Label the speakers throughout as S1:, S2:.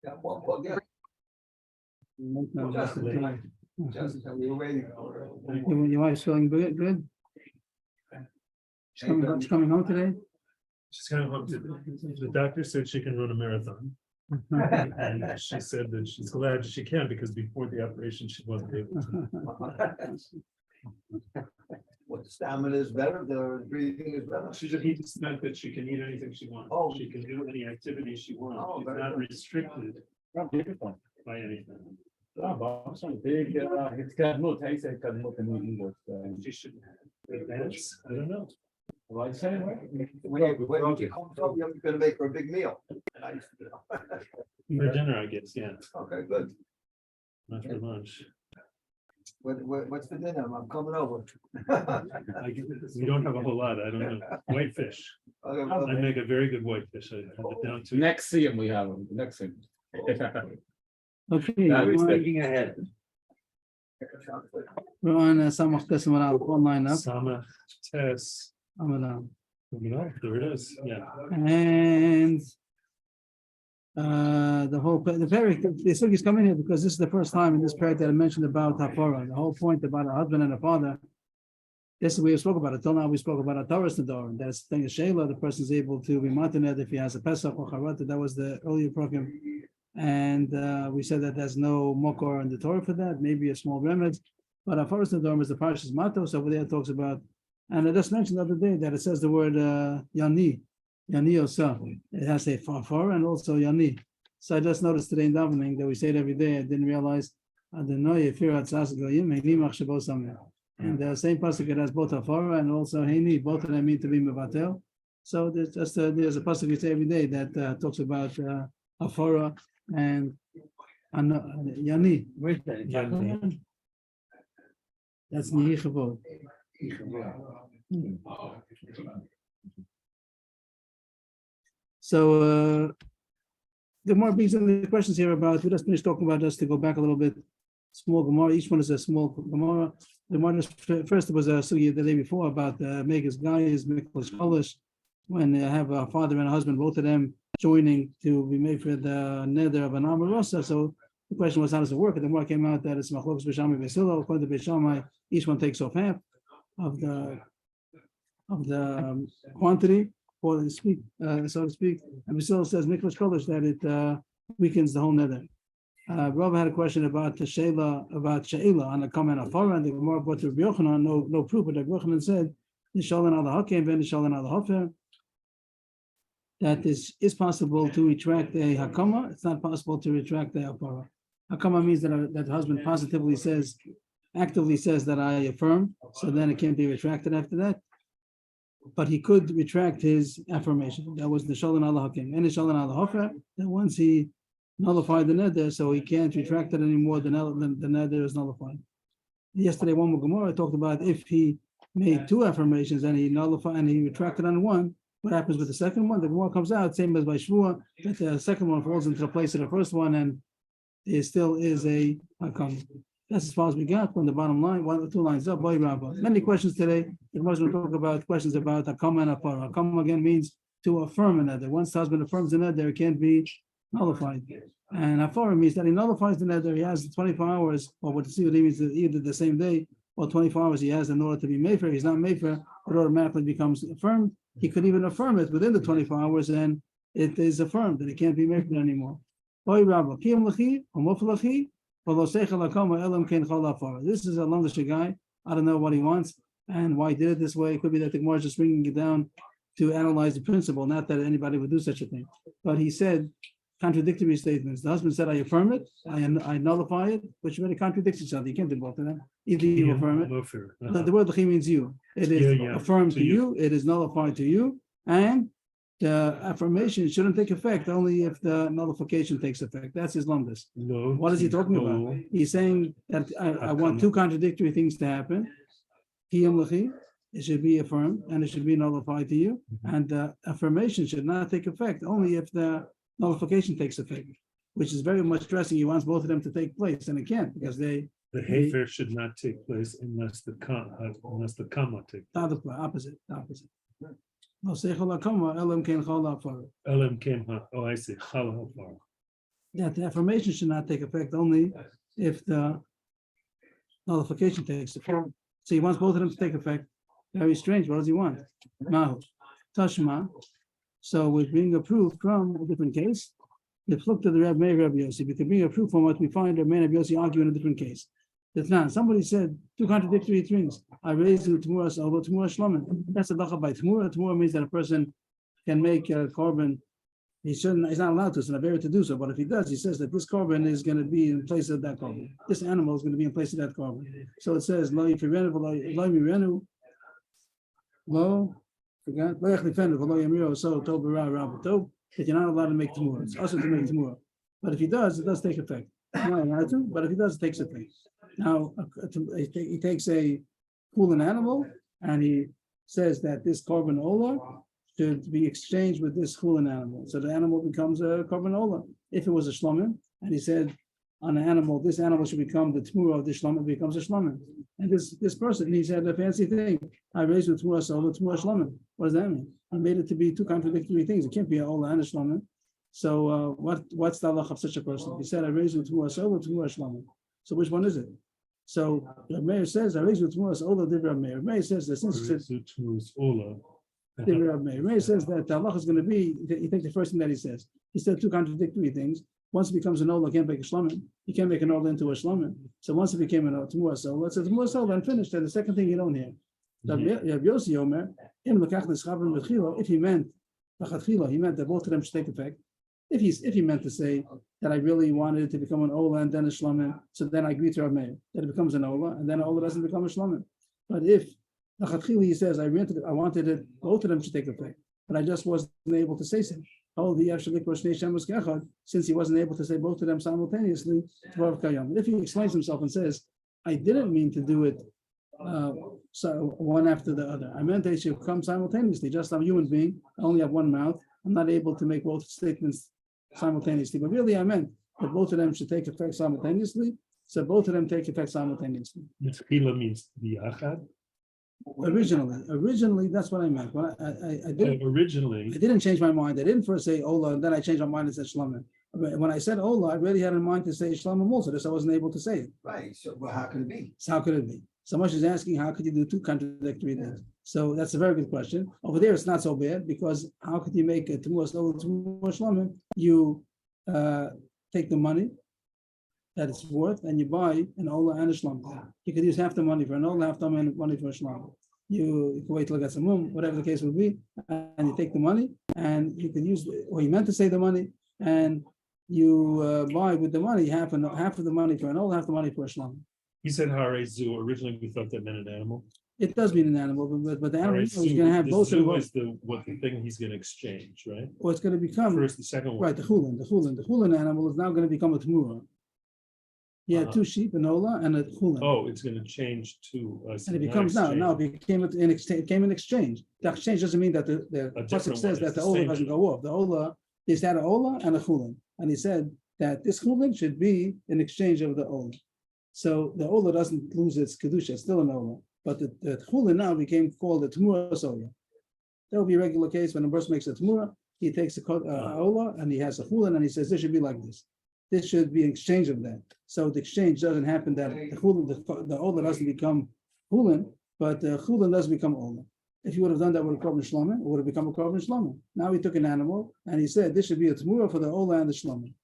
S1: Got one plug in. Justin, we were waiting for.
S2: Your wife's feeling good? Good? She's coming home today?
S3: She's kind of hoped the doctor said she can run a marathon. And she said that she's glad she can because before the operation, she wasn't able to.
S1: What, stamina is better, the breathing is better.
S3: He just meant that she can eat anything she wants.
S1: Oh.
S3: She can do any activity she wants.
S1: Oh,
S3: She's
S1: very
S3: not
S1: good.
S3: restricted by anything. She should advance. I don't know.
S1: When you come home, you're gonna make her a big meal. Nice.
S3: For dinner, I guess, yeah,
S1: Okay, good.
S3: not for lunch.
S1: What's for dinner? I'm coming over.
S3: We don't have a whole lot. I don't know. Whitefish.
S1: Okay,
S3: I
S1: well,
S3: make a very good whitefish. I have it down to.
S4: Next scene we have him, next scene.
S2: Okay,
S4: That is
S2: we're
S4: thinking ahead.
S2: on Samach Tessim online up.
S3: Sama, Tess.
S2: Ramadan.
S3: There it is. Yeah.
S2: And the parak, the sugis come in here because this is the first time in this parak that I mentioned about Hafara. The whole point about a husband and a father. This we spoke about it. Till now we spoke about a Taurus Nedarim. That's the thing of Shayla. The person is able to be matined if he has a Pesach or Charata. That was the earlier program. And we said that there's no mokor in the Torah for that. Maybe a small remnant. But a Taurus Nedarim is the Parashas Matos. Over there it talks about. And I just mentioned the other day that it says the word Yani Osa. It has a far and also Yani. So I just noticed today in davening that we say it every day. I didn't realize. And the same pasuk it has both afara and also heini. Both of them mean to be mevatel. So there's a pasuk we say every day that talks about afara and Yani.
S4: Where's that?
S3: Yani.
S2: That's nichavod. So the more brings in the questions here about, we just finished talking about this to go back a little bit. Small Gemara, each one is a small Gemara. The one first was a sugi the day before about Megas guys, Miklas Kolish, when they have a father and a husband, both of them joining to be made for the nether of an armor rasa. So the question was, how does it work? And the more came out that it's Machlokes B'Shamai Vesilo, according to B'Shamai, each one takes off half of the quantity, so to speak. And Vesilo says Miklas Kolish that it weakens the whole nether. Rob had a question about the Sheila on the comment of Farah, and the Gemara brought to Rabbi Yochanan, no proof, but Rabbi Yochanan said, Nishalan al Hakim, Ben Nishalan al Hafer, that is possible to retract a Hakama. It's not possible to retract a Hafara. Hakama means that the husband positively says, actively says that I affirm, so then it can't be retracted after that. But he could retract his affirmation. That was Nishalan al Hakim. And Nishalan al Hafer, that once he nullified the nether, so he can't retract it anymore. The nether is nullified. Yesterday, one more Gemara talked about if he made two affirmations and he nullified and he retracted on one, what happens with the second one? The Gemara comes out same as by Shvua, that the second one falls into the place of the first one, and it still is a hakam. That's as far as we got from the bottom line. 1 or 2 lines up. Many questions today. The Gemara will talk about questions about hakam and afar. Hakam again means to affirm another. Once the husband affirms the nether, it can't be nullified. And Hafara means that he nullifies the nether, he has 24 hours, or what he means either the same day or 24 hours he has in order to be made for. He's not made for, it automatically becomes affirmed. He could even affirm it within the 24 hours and it is affirmed that it can't be made for anymore. This is a longish guy. I don't know what he wants and why he did it this way. It could be that the Gemara is just bringing it down to analyze the principle, not that anybody would do such a thing. But he said contradictory statements. The husband said, I affirm it, I nullify it, which really contradicts each other. You can't do both of them. Either you affirm it. The word lechi means you. It is affirmed to you, it is nullified to you, and the affirmation shouldn't take effect only if the nullification takes effect. That's his lumdus.
S3: No.
S2: What is he talking about? He's saying that I want two contradictory things to happen. It should be affirmed and it should be nullified to you. And the affirmation should not take effect only if the nullification takes effect, which is very much stressing. He wants both of them to take place, and it can't because
S3: the hafer should not take place unless the comma takes place.
S2: Opposite. No seichel hakama elam ken chol hafara.
S3: Elam ken ha. Oh, I see. Chal hafara.
S2: that the affirmation should not take effect only if the nullification takes effect. So he wants both of them to take effect. Very strange. What does he want? Mahu. Tashma. So we're being approved from a different case. Let's look to the Reb Meir, Reb Yossi. We can bring a proof from what we find Reb Meir and Reb Yossi argue in a different case. That's not. Somebody said two contradictory things. I raised the Tmura, although Tmura Shlomen. That's a dacha by Tmura. Tmura means that a person can make a korban. He's not allowed to. It's not very to do so. But if he does, he says that this korban is going to be in place of that korban. This animal is going to be in place of that korban. So it says lo yifirenu lo ymirenu lo forgot lo yachlifenu lo yamiru so tov bara rabbatov. That you're not allowed to make Tmura. It's also to make Tmura. But if he does, it does take effect. Not allowed to, but if he does, it takes effect. Now, he takes a cooling animal and he says that this korban ola should be exchanged with this cooling animal. So the animal becomes a korban ola. If it was a shlomim, and he said on an animal, this animal should become the Tmura of the shlomim, becomes a shlomim. And this person, he said a fancy thing. I raised with Tmura ola, Tmura shlomim. What does that mean? He made it to be two contradictory things. It can't be an ola and a shlomim. So what's the halach of such a person? He said I raised with Tmura ola, Tmura shlomim. So which one is it? So the mayor says, I raised with Tmuras Ola, Divra Meir. Mayor says that since it's Divra Meir. Mayor says that the Allah is going to be, you take the first thing that he says. He said two contradictory things. Once it becomes an Ola, can't make a Shlomim. You can't make an Ola into a Shlomim. So once it became an Tmuras Ola, it's a Tmuras Ola and finished. And the second thing you don't hear. Yossi Omer, if he meant, he meant that both of them should take effect. If he meant to say that I really wanted it to become an Ola and then a Shlomim, so then I agree to Rav Meir that it becomes an Ola and then an Ola doesn't become a Shlomim. But if he says I wanted it, both of them should take effect, but I just wasn't able to say so. Since he wasn't able to say both of them simultaneously, if he explains himself and says, I didn't mean to do it so one after the other. I meant they should come simultaneously, just like a human being. I only have one mouth. I'm not able to make both statements simultaneously, but really I meant that both of them should take effect simultaneously. So both of them take effect simultaneously.
S3: Tchila means the achad.
S2: Originally, that's what I meant. When I didn't change my mind. I didn't first say Ola, and then I changed my mind and said Shlomim. When I said Ola, I really had in mind to say Shlomim also. This I wasn't able to say it.
S1: Right. So well, how can it be?
S2: So how could it be? So much is asking, how could you do two contradictory things? So that's a very good question. Over there, it's not so bad because how could you make a Tmuras Ola, Tmuras Shlomim? You take the money that it's worth and you buy an Ola and a Shlomim. You could use half the money for an Ola, half the money for a Shlomim. You can wait till it gets a mum, whatever the case would be, and you take the money and you can use, or you meant to say the money, and you buy with the money half of the money for an Ola, half the money for a Shlomim.
S3: He said Hare Zu. Originally, we thought that meant an animal.
S2: It does mean an animal, but the animal is going to have both of them.
S3: Is the thing he's going to exchange, right?
S2: Or it's going to become
S3: First, the second one.
S2: Right, the chulin animal is now going to become a Tmura. He had two sheep, an Ola and a chulin.
S3: Oh, it's going to change to us.
S2: And it becomes now it became an exchange. The exchange doesn't mean that the pasuk says that the Ola doesn't go off. The Ola is had an Ola and a chulin, and he said that this chulin should be an exchange of the Ola. So the Ola doesn't lose its kedusha; it's still an Ola. But the chulin now became called the Tmura Ola. That will be a regular case when a person makes a Tmura. He takes a Ola and he has a chulin, and he says this should be like this. This should be an exchange of that. So the exchange doesn't happen that the Ola doesn't become chulin, but the chulin does become Ola. If you would have done that with a korban shlomim, it would have become a korban shlomim. Now he took an animal and he said this should be a Tmura for the Ola and the shlomim.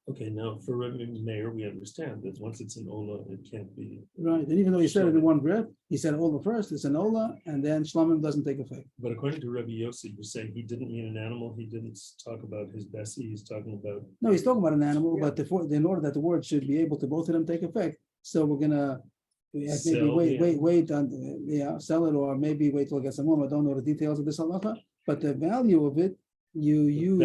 S3: Okay, now for Rebbe Meir, we understand that once it's an Ola, it can't be.
S2: Right, and even though he said it in one breath, he said Ola first, it's an Ola, and then Shlomim doesn't take effect.
S3: But according to Rebbe Yossi, you're saying he didn't mean an animal, he didn't talk about his Bessie, he's talking about.
S2: No, he's talking about an animal, but in order that the word should be able to both of them take effect, so we're gonna maybe wait sell it, or maybe wait till it gets some more. I don't know the details of this halacha, but the value of it, you use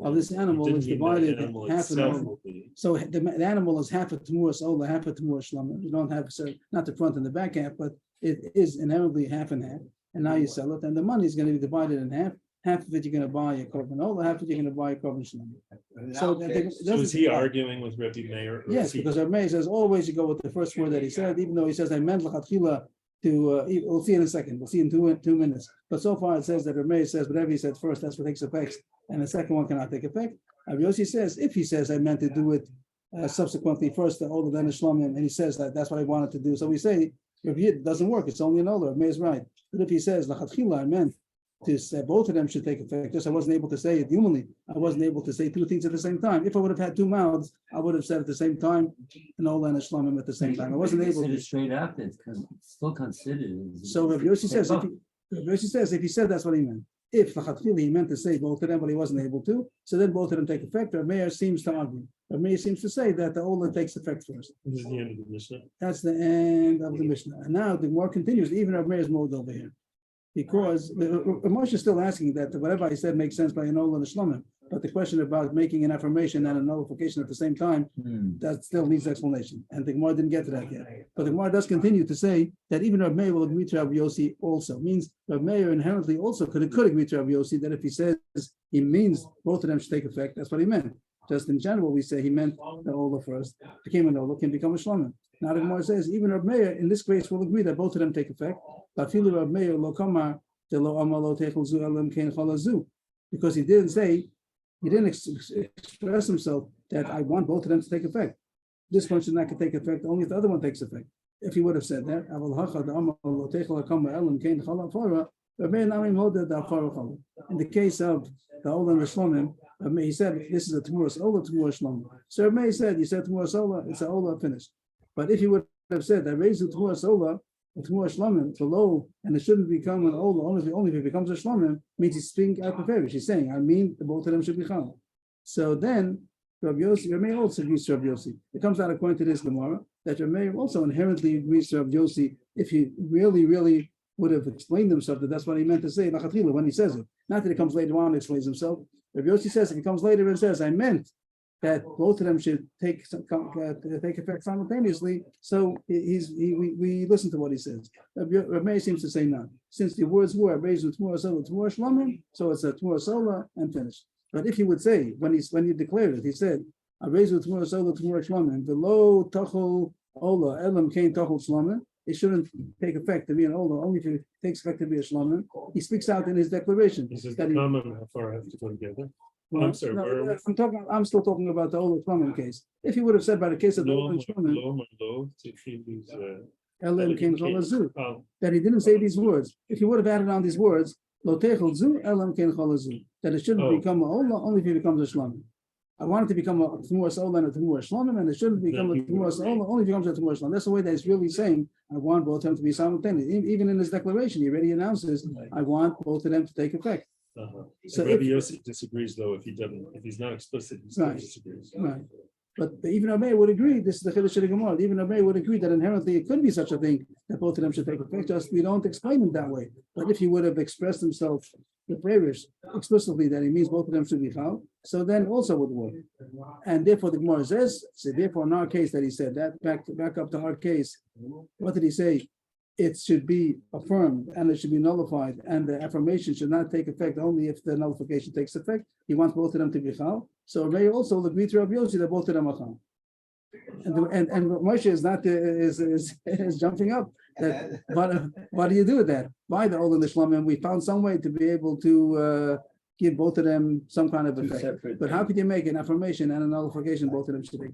S2: of this animal is divided half an Ola. So the animal is half a Tmuras Ola, half a Tmuras Shlomim. You don't have not the front and the back half, but it is inevitably half and half. And now you sell it, and the money is going to be divided in half. Half of it you're going to buy a korban Ola, half of it you're going to buy a korban Shlomim. So
S3: is he arguing with Rebbe Meir?
S2: Yes, because Rebbe Meir says always you go with the first word that he said, even though he says I meant l'chatchila to. We'll see in a second. We'll see in two minutes. But so far it says that Rebbe Meir says whatever he said first, that's what takes effect, and the second one cannot take effect. Rabbi Yossi says, if he says I meant to do it subsequently first, the older then the shlomim, and he says that that's what I wanted to do. So we say, it doesn't work, it's only an older, May is right. But if he says, lachatchila, I meant to say both of them should take effect, just I wasn't able to say it humanly, I wasn't able to say two things at the same time. If I would have had two mouths, I would have said at the same time, an older and a shlomim at the same time. I wasn't able to.
S5: Straight after, it's still considered.
S2: So Rabbi Yossi says, if he said that's what he meant. If lachatchila he meant to say both of them, but he wasn't able to, so then both of them take effect. Rabbi Meir seems to argue. Rabbi Meir seems to say that the older takes effect first.
S3: This is the end of the Mishnah.
S2: That's the end of the Mishnah. And now the more continues, even Rabbi Meir's mode over here. Because Moshe is still asking that whatever I said makes sense by an old and a shlomim. But the question about making an affirmation and a nullification at the same time, that still needs explanation. And the Gemara didn't get to that yet. But the Gemara does continue to say that even Rabbi Meir will agree to Rabbi Yossi also. Means Rabbi Meir inherently also could agree to Rabbi Yossi that if he says he means both of them should take effect, that's what he meant. Just in general, we say he meant the Ola first, became an Ola, can become a Shlomim. Now the Gemara says, even Rabbi Meir in this case will agree that both of them take effect. But Rabbi Meir lo kamar de lo amalo techel zu elam kein chalazu, because he didn't say, he didn't express himself that I want both of them to take effect. This one should not take effect, only if the other one takes effect. If he would have said that, in the case of the Ola and the Shlomim, he said this is a Tmuras Ola, Tmuras Shlomim. So Rabbi said, you said Tmuras Ola, it's an Ola finished. But if he would have said that raise the Tmuras Ola, Tmuras Shlomim below, and it shouldn't become an Ola, only if it becomes a Shlomim, means he's speaking out of favorish. He's saying, I mean, the both of them should be Chal. So then, Rabbi Meir also agrees to Rabbi Yossi. It comes out according to this Gemara that Rabbi Meir also inherently agrees to Rabbi Yossi if he really would have explained himself that that's what he meant to say when he says it. Not that it comes later on and explains himself. Rabbi Yossi says if he comes later and says I meant that both of them should take effect simultaneously. So we listen to what he says. Rabbi Meir seems to say no. Since the words were raised with Tmuras Ola, Tmuras Shlomim, so it's a Tmuras Ola and finished. But if he would say, when he declared it, he said, I raised with Tmuras Ola, Tmuras Shlomim, below Tachol Ola, Elam Kain Tachol Shlomim, it shouldn't take effect to be an Ola, only if it takes effect to be a Shlomim. He speaks out in his declaration.
S3: This is the comment how far I have to go together. I'm sorry,
S2: I'm still talking about the Ola Shlomim case. If he would have said by the case of the Ola Shlomim, Elam Kain Tachol Zu, that he didn't say these words. If he would have added on these words, Lo Techel Zu, Elam Kain Tachol Zu, that it shouldn't become a Ola only if it becomes a Shlomim. I want it to become a Tmuras Ola and a Tmuras Shlomim, and it shouldn't become a Tmuras Ola only if it becomes a Tmuras Shlomim. That's the way that he's really saying, I want both of them to be simultaneous. Even in his declaration, he already announces, I want both of them to take effect.
S3: So Rabbi Yossi disagrees, though, if he's not explicit, he still disagrees.
S2: Right. But even Rabbi Meir would agree, this is the Chiddush of the Gemara, even Rabbi Meir would agree that inherently it could be such a thing that both of them should take effect, just we don't explain it that way. But if he would have expressed himself explicitly that he means both of them should be Chal, so then also would work. And therefore the Gemara says, so therefore in our case that he said that, back up to our case, what did he say? It should be affirmed and it should be nullified, and the affirmation should not take effect only if the nullification takes effect. He wants both of them to be Chal. So Rabbi also will agree to Rabbi Yossi that both of them are Chal. And Moshe is not is jumping up. That what do you do with that? By the Ola and the Shlomim, we found some way to be able to give both of them some kind of effect. But how could you make an affirmation and a nullification? Both of them should be.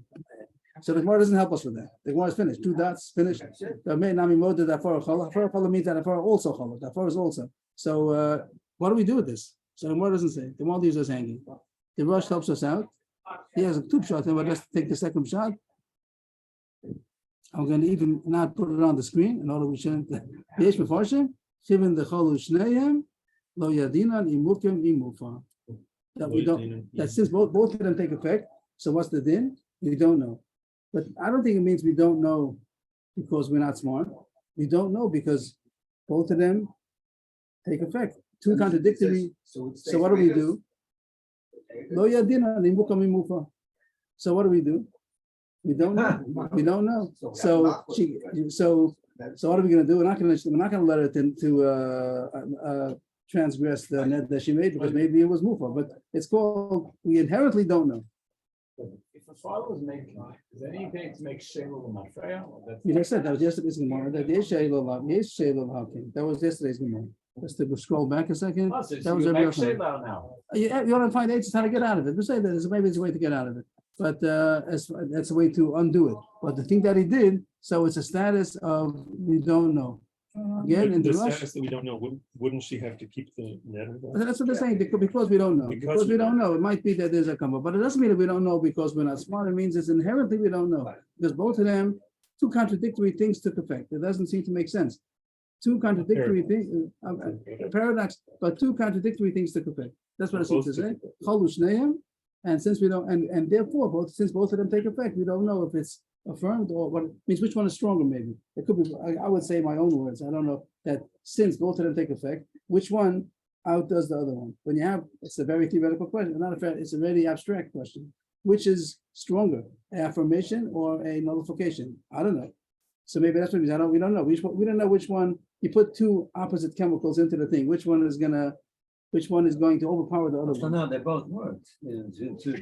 S2: So the Gemara doesn't help us with that. The Gemara is finished. 2 dots finished. The main nami mode that for chala means that for also chala. That for is also. So what do we do with this? So the Gemara doesn't say. The Gemara leaves us hanging. The Rosh helps us out. He has a 2 shot, and we'll just take the second shot. I'm going to even not put it on the screen in order we shouldn't. Yesh mefarshim chivin dechalu shneihem lo yadinan imukim imufa. That we don't. That since both of them take effect. So what's the din? We don't know. But I don't think it means we don't know because we're not smart. We don't know because both of them take effect. 2 contradictory. So what do we do? Lo yadina limuka mimufa. So what do we do? We don't know. We don't know. So what are we going to do? We're not going to let her to transgress the net that she made because maybe it was mufa. But it's called we inherently don't know.
S6: If a father was making, is there anything to make Sheila Mafreya?
S2: You just said that was yesterday's Gemara. That is Sheila Hakim. That was yesterday's Gemara. Just to scroll back a second.
S6: Plus,
S2: That
S6: you
S2: was
S6: can
S2: every
S6: make
S2: other.
S6: Shela now.
S2: You want to find agents how to get out of it. We say that maybe it's a way to get out of it, but that's a way to undo it. But the thing that he did, so it's a status of we don't know. Again, in
S3: The
S2: the rush,
S3: status that we don't know, wouldn't she have to keep the net?
S2: that's what they're saying, because we don't know. Because we don't know. It might be that there's a combo, but it doesn't mean that we don't know because we're not smart. It means it's inherently we don't know. Because both of them, two contradictory things took effect. It doesn't seem to make sense. Two contradictory things, paradox, but two contradictory things took effect. That's what it seems to say. Chalu shneim, and since we don't, and therefore, since both of them take effect, we don't know if it's affirmed or what. Means which one is stronger? Maybe it could be. I would say my own words. I don't know that since both of them take effect, which one outdoes the other one? When you have, it's a very theoretical question. Not a fair. It's a very abstract question. Which is stronger, an affirmation or a nullification? I don't know. So maybe that's what it means. We don't know. We don't know which one. You put two opposite chemicals into the thing. Which one is going to overpower the other
S5: So
S2: one?
S5: no, they both work,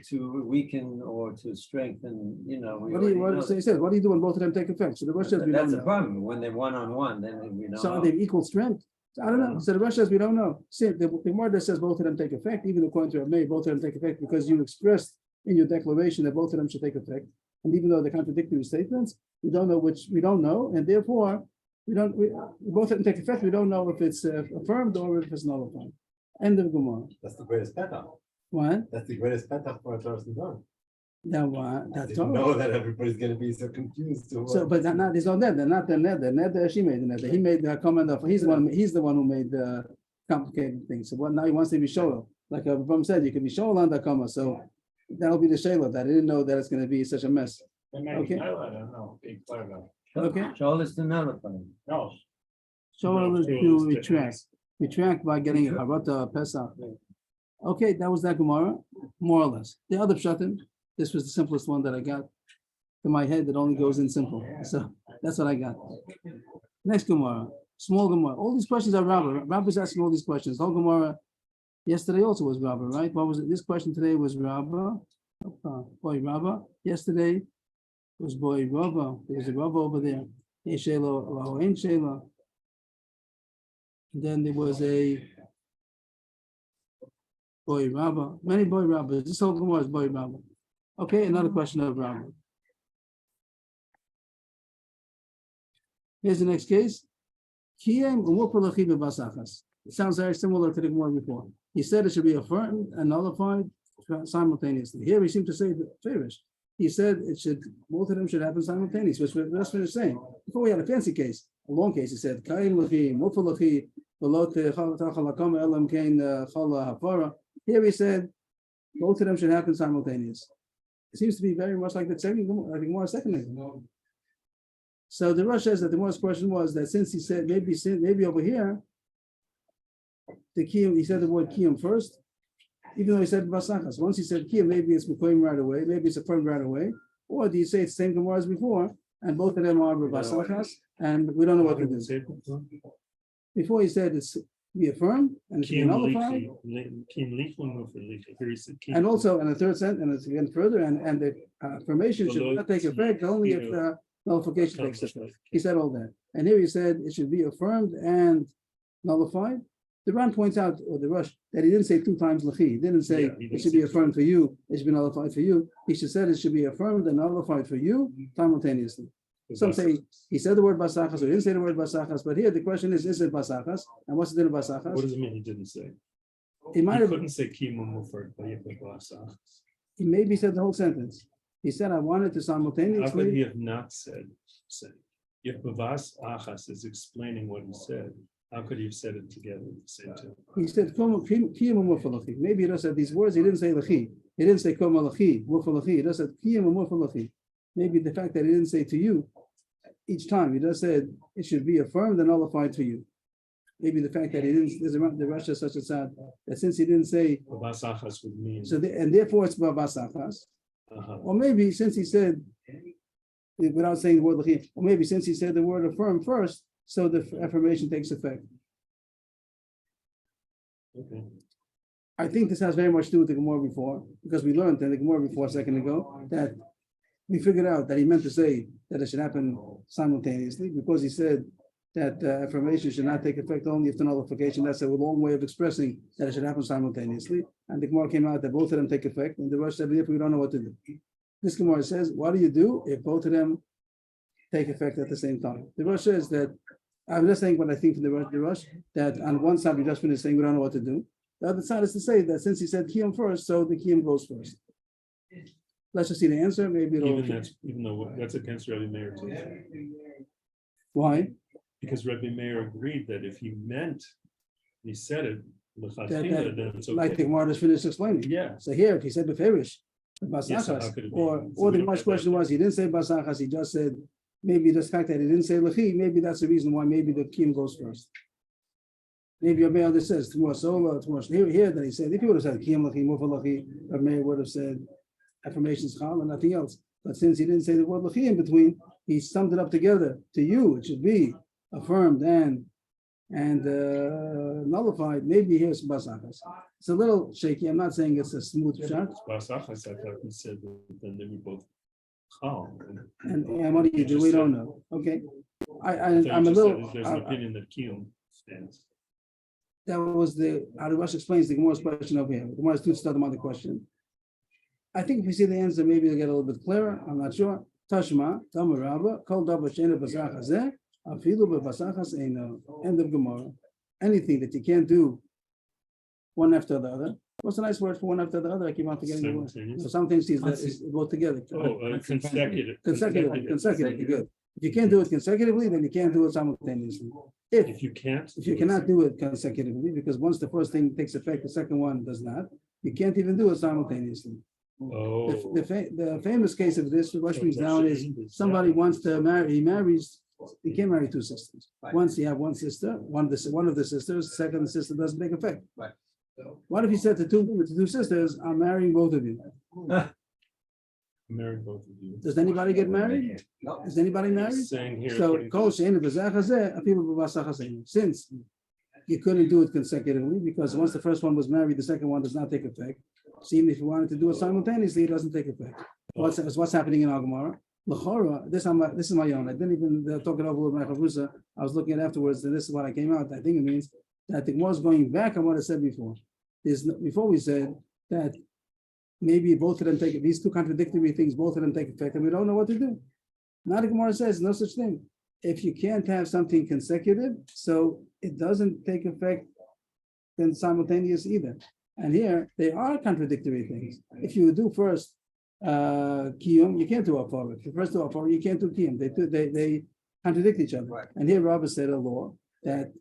S5: to weaken or to strengthen, we
S2: What do you
S5: already know
S2: say? What do you do when both of them take effect? So the Rosh says we don't
S5: That's the
S2: know.
S5: problem, when they're one-on-one, then we don't
S2: So are
S5: know.
S2: they equal strength? I don't know. So the Rosh says we don't know. See, the word says both of them take effect, even according to Rabbi, both of them take effect because you expressed in your declaration that both of them should take effect. And even though they're contradictory statements, we don't know, and therefore we both of them take effect. We don't know if it's affirmed or if it's nullified. End of Gemara.
S1: That's the greatest petach.
S2: What?
S1: That's the greatest petach for a person done.
S2: That what?
S1: I
S2: That's
S1: didn't
S2: all.
S1: know that everybody's gonna be so confused.
S2: So, but not there's no net. They're not the net. The net she made the net. He made the comment of he's the one who made the complicated things. So what now he wants to be shoel. Like Ram said, you can be shoel on the comma. So that'll be the shayla that I didn't know that it's going to be such a mess. Okay.
S6: I don't know. Be clear about
S2: Okay.
S5: Shoal is to nullify.
S6: it. No.
S2: Shoel is to retract. Retract by getting a harata pesach. Okay, that was that Gemara, more or less. The other pshatim, this was the simplest one that I got to my head that only goes in simple. So that's what I got. Next Gemara, small Gemara. All these questions are Rabba. Rabba's asking all these questions. Whole Gemara yesterday also was Rabba, right? What was it? This question today was Rabba. Boy Rabba. Yesterday was boy Rabba. There's a Rabba over there. Shela, ain't Shela. Then there was a boy Rabba. Many boy Rabbas. This whole Gemara is boy Rabba. Okay, another question of Rabba. Here's the next case. It sounds very similar to the Gemara before. He said it should be affirmed and nullified simultaneously. Here we seem to say the favorish. He said both of them should happen simultaneously, which that's what he's saying. Before we had a fancy case, a long case, he said, here he said both of them should happen simultaneously. It seems to be very much like the second second. So the Rosh says that the most question was that since he said maybe over here, the kiyum, he said the word kiyum first, even though he said basachas. Once he said kiyum, maybe it's mekayim right away, maybe it's affirmed right away, or do you say it's the same Gemara as before, and both of them are basachas, and we don't know what it is. Before he said it's be affirmed and it should be nullified. And also, and the third sentence, and it's again further, and the affirmation should not take effect only if the nullification takes effect. He said all that. And here he said it should be affirmed and nullified. The Ran points out, or the Rush, that he didn't say two times lachi. He didn't say it should be affirmed for you, it should be nullified for you. He should said it should be affirmed and nullified for you simultaneously. Some say he said the word basachas or he didn't say the word basachas, but here the question is it basachas? And what's the din of basachas?
S3: What does it mean he didn't say?
S2: He might have
S3: Couldn't say kiyum mufar, but you put basachas.
S2: he maybe said the whole sentence. He said I wanted to
S3: How could he
S2: simultaneously.
S3: have not said? If bavas achas is explaining what he said, how could he have said it together at the same time?
S2: He said kiyum mufalachi. Maybe he just said these words. He didn't say lachi. He didn't say koma lachi mufalachi. He just said kiyum mufalachi. Maybe the fact that he didn't say to you each time, he just said it should be affirmed and nullified to you. Maybe the fact that he didn't, there's the Russia such a sad that since he didn't say,
S3: Bavas achas would mean.
S2: so and therefore it's babasachas. Or maybe since he said, without saying the word lachi, or maybe since he said the word affirm first, so the affirmation takes effect.
S3: Okay.
S2: I think this has very much to do with the Gemara before, because we learned in the Gemara before a second ago that we figured out that he meant to say that it should happen simultaneously because he said that affirmation should not take effect only if the nullification. That's a long way of expressing that it should happen simultaneously. And the Gemara came out that both of them take effect, and the Rosh said, if we don't know what to do. This Gemara says, what do you do if both of them take effect at the same time? The Rosh says that, I'm just saying what I think from the Rosh, that on one side we just finished saying we don't know what to do. The other side is to say that since he said Kiyum first, so the Kiyum goes first. Let's just see the answer, maybe it'll.
S3: Even though that's against Rebbe Meir too.
S2: Why?
S3: Because Rebbe Meir agreed that if he meant, he said it,
S2: That-
S3: then it's
S2: Like the
S3: okay.
S2: Gemara just finished explaining.
S3: Yeah,
S2: So here, if he said Beferish,
S3: Yes, so how could it be?
S2: or
S3: So
S2: the
S3: we don't
S2: Gemara's
S3: have
S2: question
S3: that.
S2: was, he didn't say Basachas, he just said, maybe the fact that he didn't say Lechi, maybe that's the reason why maybe the Kiyum goes first. Maybe Rabbi Meir says tomorrow solo, tomorrow here that he said if he would have said Kiyum Lechi, Mufa Lechi, Rabbi Meir would have said affirmations Chal and nothing else. But since he didn't say the word Lechi in between, he summed it up together. To you, it should be affirmed and nullified. Maybe here's Basachas. It's a little shaky. I'm not saying it's a smooth shot.
S3: Basachas, I thought he said that then they were both calm.
S2: And what do you do? We don't know. Okay. I'm a
S3: There's
S2: little.
S3: an opinion that Kiyum stands.
S2: That was how the Rush explains the Gemara's question over here. The Gemara's two study on the question. I think if we see the answer, maybe it'll get a little bit clearer. I'm not sure. Tashma, Tamaraba, Kol Davar Shena Basach Hazeh, Afilu B'Basachas Eino. End of Gemara. Anything that you can't do one after the other. What's a nice word for one after the other? I keep on forgetting the word.
S3: Simultaneous.
S2: So sometimes these both together.
S3: Consecutive.
S2: Consecutively, good. If you can't do it consecutively, then you can't do it simultaneously.
S3: If you can't.
S2: If you cannot do it consecutively, because once the first thing takes effect, the second one does not, you can't even do it simultaneously.
S3: Oh.
S2: The famous case of this, what brings down is somebody wants to marry, he can't marry two sisters. Once you have one sister, one of the sisters, the second sister doesn't take effect.
S1: Right.
S2: What if he said to two sisters, I'm marrying both of you?
S3: Marry both of you.
S2: Does anybody get married?
S1: No.
S2: Is anybody married?
S3: Saying here.
S2: So,
S3: according to-
S2: since you couldn't do it consecutively, because once the first one was married, the second one does not take effect. So even if you wanted to do it simultaneously, it doesn't take effect. What's happening in our Gemara? L'chora, this is my own. I didn't even talk it over with my chavrusa. I was looking at it afterwards, and this is what I came out. I think it means that the Gemara is going back on what I said before. Before we said that maybe both of them take these two contradictory things, both of them take effect, and we don't know what to do. Now the Gemara says no such thing. If you can't have something consecutive, so it doesn't take effect then simultaneous either. And here they are contradictory things. If you do first Kiyum, you can't do Afar. If you first do Afar, you can't do Kiyum. They contradict each other.
S1: Right.
S2: And here Rabbi said a law that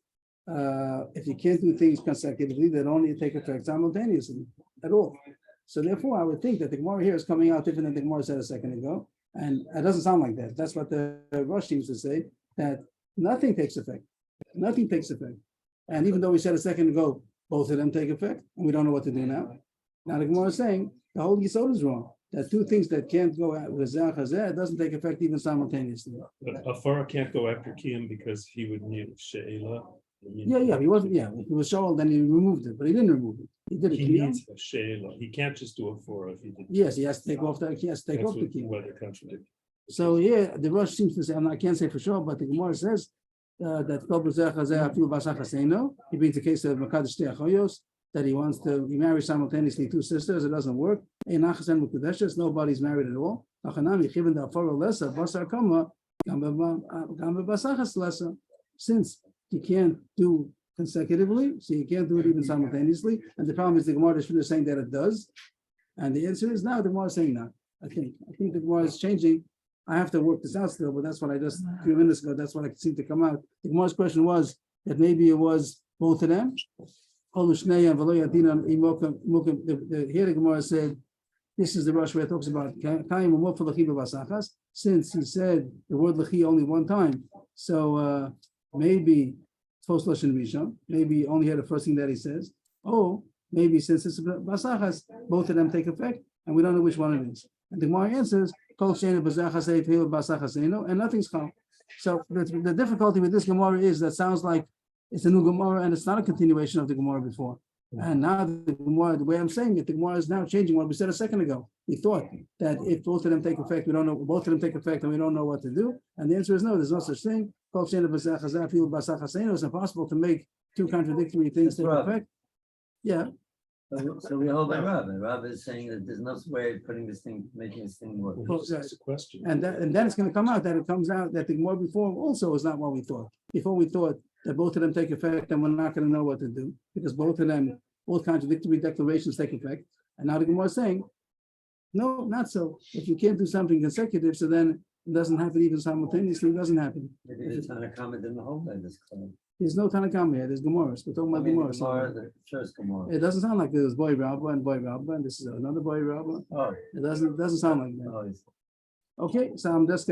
S2: if you can't do things consecutively, then only take effect simultaneously at all. So therefore, I would think that the Gemara here is coming out different than the Gemara said a second ago. And it doesn't sound like that. That's what the Rosh seems to say, that nothing takes effect. Nothing takes effect. And even though we said a second ago, both of them take effect, and we don't know what to do now. Now the Gemara is saying the whole Yisod is wrong. That two things that can't go out with Zeh Hazeh, it doesn't take effect even simultaneously.
S3: But Afara can't go after Kiyum because he would need She'ela.
S2: Yeah, he wasn't, he was Shaul, then he removed it, but he didn't remove it. He did it.
S3: He needs a She'ela. He can't just do Afara if he did.
S2: Yes, he has to take off the key.
S3: Why they contradict.
S2: So yeah, the Rosh seems to say, I can't say for sure, but the Gemara says that he brings the case of Makadosh Shtei Achoyos, that he marry simultaneously two sisters. It doesn't work. Nobody's married at all. Since you can't do consecutively, so you can't do it even simultaneously. And the problem is the Gemara is saying that it does. And the answer is now the Gemara is saying no. I think the Gemara is changing. I have to work this out still, but that's what I just a few minutes ago, that's what I could seem to come out. The Gemara's question was that maybe it was both of them. Here the Gemara said, this is the Rosh where it talks about since he said the word lechi only one time, so maybe maybe only had the first thing that he says. Oh, maybe since it's basachas, both of them take effect, and we don't know which one it is. And the Gemara answers, and nothing's come. So the difficulty with this Gemara is that sounds like it's a new Gemara and it's not a continuation of the Gemara before. And now the Gemara, the way I'm saying it, the Gemara is now changing what we said a second ago. We thought that if both of them take effect, we don't know, both of them take effect and we don't know what to do. And the answer is no, there's no such thing. It's impossible to make two contradictory things take
S5: That's right.
S2: effect. Yeah,
S5: So we hold by Rob, and Rob is saying that there's no way of putting this thing, making this thing work.
S2: Well,
S3: That's a question.
S2: and then it's going to come out that the Gemara before also is not what we thought. Before we thought that both of them take effect and we're not going to know what to do because both contradictory declarations take effect. And now the Gemara is saying, no, not so. If you can't do something consecutive, so then it doesn't happen even simultaneously. It doesn't happen.
S5: Maybe the Tanakama didn't hold by this claim.
S2: There's no Tanakama here. There's Gemara. We're talking about Gemara.
S5: The first Gemara.
S2: It doesn't sound like there was boy Rabba, and this is another boy Rabba.
S5: Oh,
S2: It doesn't sound like that.
S5: oh, it's-
S2: Okay, so I'm just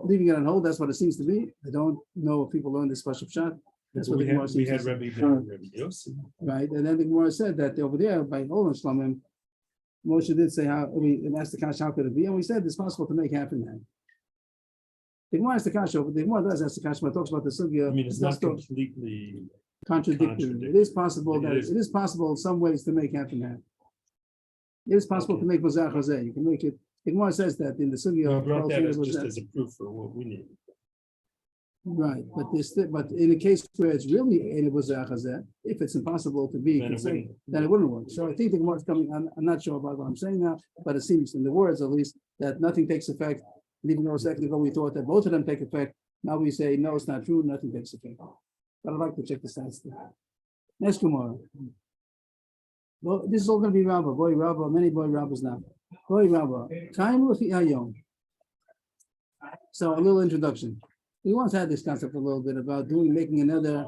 S2: leaving it on hold. That's what it seems to be. I don't know if people learn this special shot. That's what the Gemara
S3: We
S2: seems to
S3: had
S2: say.
S3: Rabbi Ben, Rabbi Yossi.
S2: Right, and then the Gemara said that over there by Olin Shlamim, Moshe did say we asked the Kasha how could it be, and we said it's possible to make half and half. The Gemara asked the Kasha, but the Gemara does ask the Kasha, but talks about the sugya.
S3: I mean, it's not completely,
S2: Contradictory. It is possible that it is possible in some ways to make half and half. It is possible to make Bazar Chazeh. You can make it. The Gemara says that in the sugya.
S3: I brought that as
S2: was
S3: just
S2: that-
S3: as a proof for what we need.
S2: Right, but in a case where it's really in a Bazar Chazeh, if it's impossible to be,
S3: Then it wouldn't.
S2: then it wouldn't work. So I think the Gemara is coming. I'm not sure about what I'm saying now, but it seems in the words at least that nothing takes effect. Even though a second ago we thought that both of them take effect. Now we say no, it's not true. Nothing takes effect. But I'd like to check the stats. Next Gemara. Well, this is all going to be Rabbah, boy Rabbah, many boy Rabbahs now. Boy Rabbah, time with the Ayom. So a little introduction. We once had this concept a little bit about making another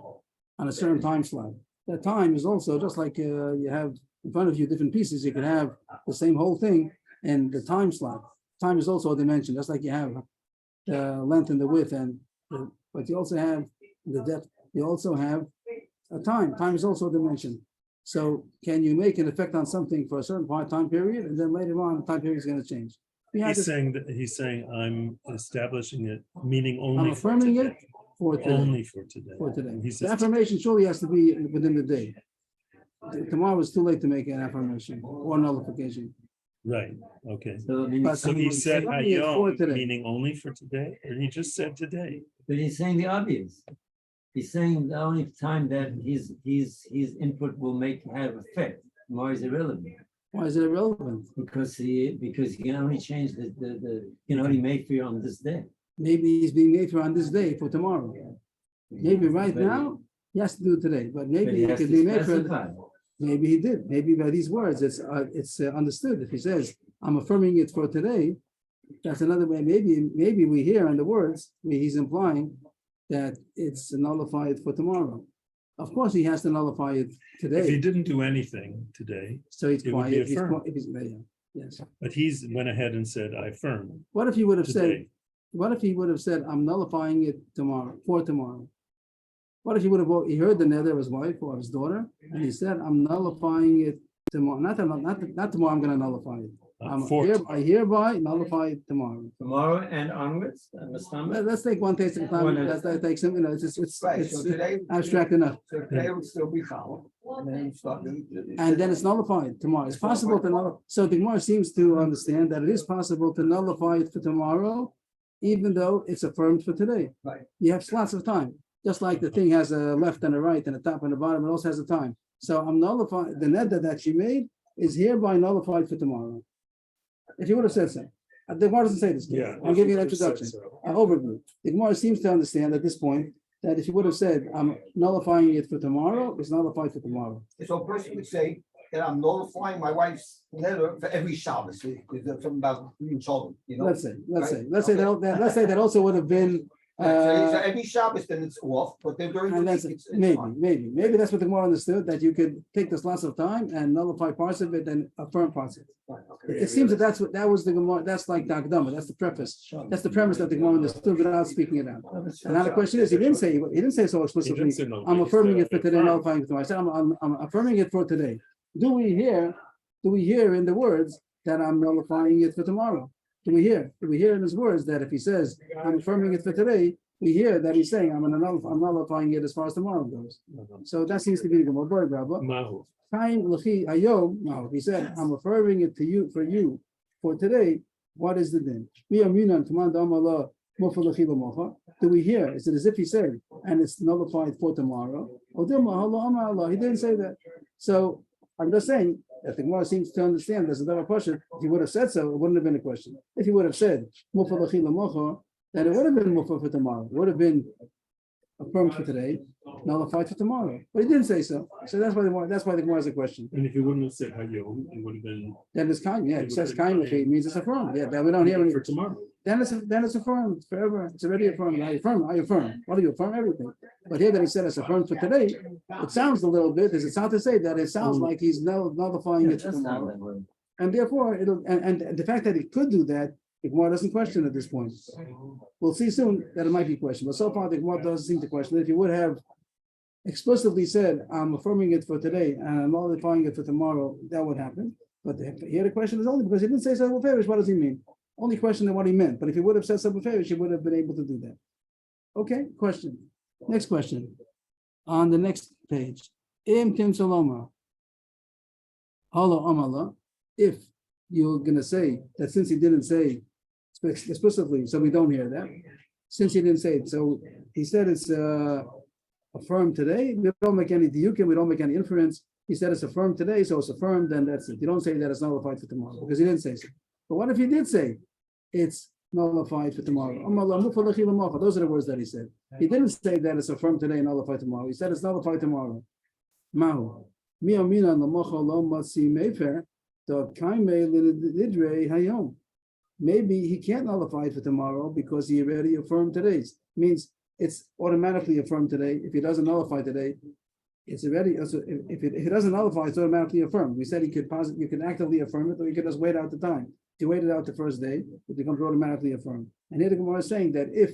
S2: on a certain time slot. That time is also just like you have in front of you different pieces. You can have the same whole thing and the time slot. Time is also a dimension, just like you have the length and the width, but you also have the depth. You also have a time. Time is also a dimension. So can you make an effect on something for a certain time period, and then later on the time period is going to change?
S3: He's saying I'm establishing it, meaning
S2: I'm
S3: only for
S2: affirming
S3: today.
S2: it for today.
S3: Only for today.
S2: For today.
S3: He
S2: The
S3: says,
S2: affirmation surely has to be within the day. Tomorrow is too late to make an affirmation or nullification.
S3: right, okay.
S5: So, I mean,
S2: But
S3: So he said
S2: affirming it for
S3: Hayom,
S2: today.
S3: meaning only for today, or he just said today?
S5: but he's saying the obvious. He's saying the only time that his input will have effect. More is irrelevant
S2: Why is it irrelevant?
S5: because he can only change the can only make for you on this day.
S2: Maybe he's being made for on this day for tomorrow. Maybe right
S5: But he-
S2: now, he has to do it today, but
S5: but
S2: maybe
S5: he
S2: he
S5: has
S2: could
S5: to
S2: be made for,
S5: specify.
S2: maybe he did. Maybe by these words, it's understood. If he says, I'm affirming it for today, that's another way. Maybe we hear in the words, he's implying that it's nullified for tomorrow. Of course, he has to nullify it
S3: If he
S2: today,
S3: didn't do anything today,
S2: so he's
S3: it would be
S2: quiet. He's
S3: affirmed.
S2: yeah, yes.
S3: but he's went ahead and said, I affirm
S2: What if he would have said,
S3: today.
S2: what if he would have said, I'm nullifying it tomorrow, for tomorrow? What if he would have, he heard the nether of his wife or his daughter, and he said, I'm nullifying it tomorrow, not tomorrow, I'm gonna nullify it. I hereby nullify it tomorrow.
S5: Tomorrow and onwards, Mustama.
S2: Let's take one taste at a time. That takes him,
S1: Right, so
S2: it's
S1: today.
S2: abstract enough.
S1: So today would still be Chal, and then you start.
S2: And then it's nullified tomorrow. It's possible to nullify. So the Gemara seems to understand that it is possible to nullify it for tomorrow, even though it's affirmed for today.
S1: Right.
S2: You have slots of time, just like the thing has a left and a right and a top and a bottom. It also has a time. So I'm nullifying the neder that she made is hereby nullified for tomorrow. If you would have said so, the Gemara doesn't say this.
S3: Yeah.
S2: I'll give you an introduction, an overview. The Gemara seems to understand at this point that if you would have said, I'm nullifying it for tomorrow, it's nullified for tomorrow.
S1: So a person would say that I'm nullifying my wife's letter for every Shabbos, because there's something about being children, you know?
S2: Let's say
S1: Right.
S2: let's say that also would have been,
S1: So every Shabbos, then it's off, but then during the
S2: and
S1: week,
S2: that's,
S1: it's
S2: maybe
S1: fine.
S2: that's what the Gemara understood, that you could take this lots of time and nullify parts of it and affirm parts of it.
S1: Right, okay.
S2: It seems that was the Gemara, that's like the Akdama, that's the preface, that's the premise that the Gemara understood without speaking it out. And now the question is, he didn't say so
S3: He didn't
S2: explicitly,
S3: say no,
S2: I'm
S3: he
S2: affirming
S3: said,
S2: it for today,
S3: affirm.
S2: nullifying it tomorrow. I said, I'm affirming it for today. Do we hear in the words that I'm nullifying it for tomorrow? Do we hear in his words that if he says, I'm affirming it for today, we hear that he's saying, I'm nullifying it as far as tomorrow goes. So that seems to be the Gemara, Rabba.
S3: Mahu.
S2: Time l'chi ayom. Now, if he said, I'm affirming it to you for today, what is the din? We are minan command Allah Do we hear? Is it as if he said, and it's nullified for tomorrow? He didn't say that. So I'm just saying that the Gemara seems to understand there's another question. If he would have said so, it wouldn't have been a question. If he would have said, then it would have been mufa for tomorrow. It would have been affirmed for today, nullified for tomorrow. But he didn't say so. So that's why the Gemara is a question.
S3: And if you wouldn't have said hayom, it would have been.
S2: Then it's kind, yeah. It
S3: It
S2: says
S3: would have
S2: kind,
S3: been
S2: it means it's affirmed. Yeah, but we don't hear any.
S3: For tomorrow.
S2: Then it's affirmed forever. It's already affirmed. I affirm. What do you affirm? Everything. But here that he said it's affirmed for today, it sounds a little bit. Does it sound to say that it sounds like he's nullifying it for tomorrow? And therefore, and the fact that he could do that, the Gemara doesn't question at this point. We'll see soon that it might be questioned. But so far, the Gemara doesn't seem to question it. If you would have explicitly said, I'm affirming it for today and I'm nullifying it for tomorrow, that would happen. But here the question is only because he didn't say so. What does he mean? Only question of what he meant. But if he would have said something fair, he would have been able to do that. Okay, question. Next question. On the next page. Im Tim Saloma. Halo Amala. If you're gonna say that since he didn't say explicitly, so we don't hear that. Since he didn't say it, so he said it's affirmed today. We don't make any diukim, we don't make any inference. He said it's affirmed today, so it's affirmed, then that's it. You don't say that it's nullified for tomorrow because he didn't say so. But what if he did say it's nullified for tomorrow? Those are the words that he said. He didn't say that it's affirmed today and nullified tomorrow. He said it's nullified tomorrow. Mahu. Maybe he can't nullify it for tomorrow because he already affirmed today's. Means it's automatically affirmed today. If he doesn't nullify today, it's already, if he doesn't nullify, it's automatically affirmed. We said you could actively affirm it, or you could just wait out the time. If you waited out the first day, it becomes automatically affirmed. And here the Gemara is saying that if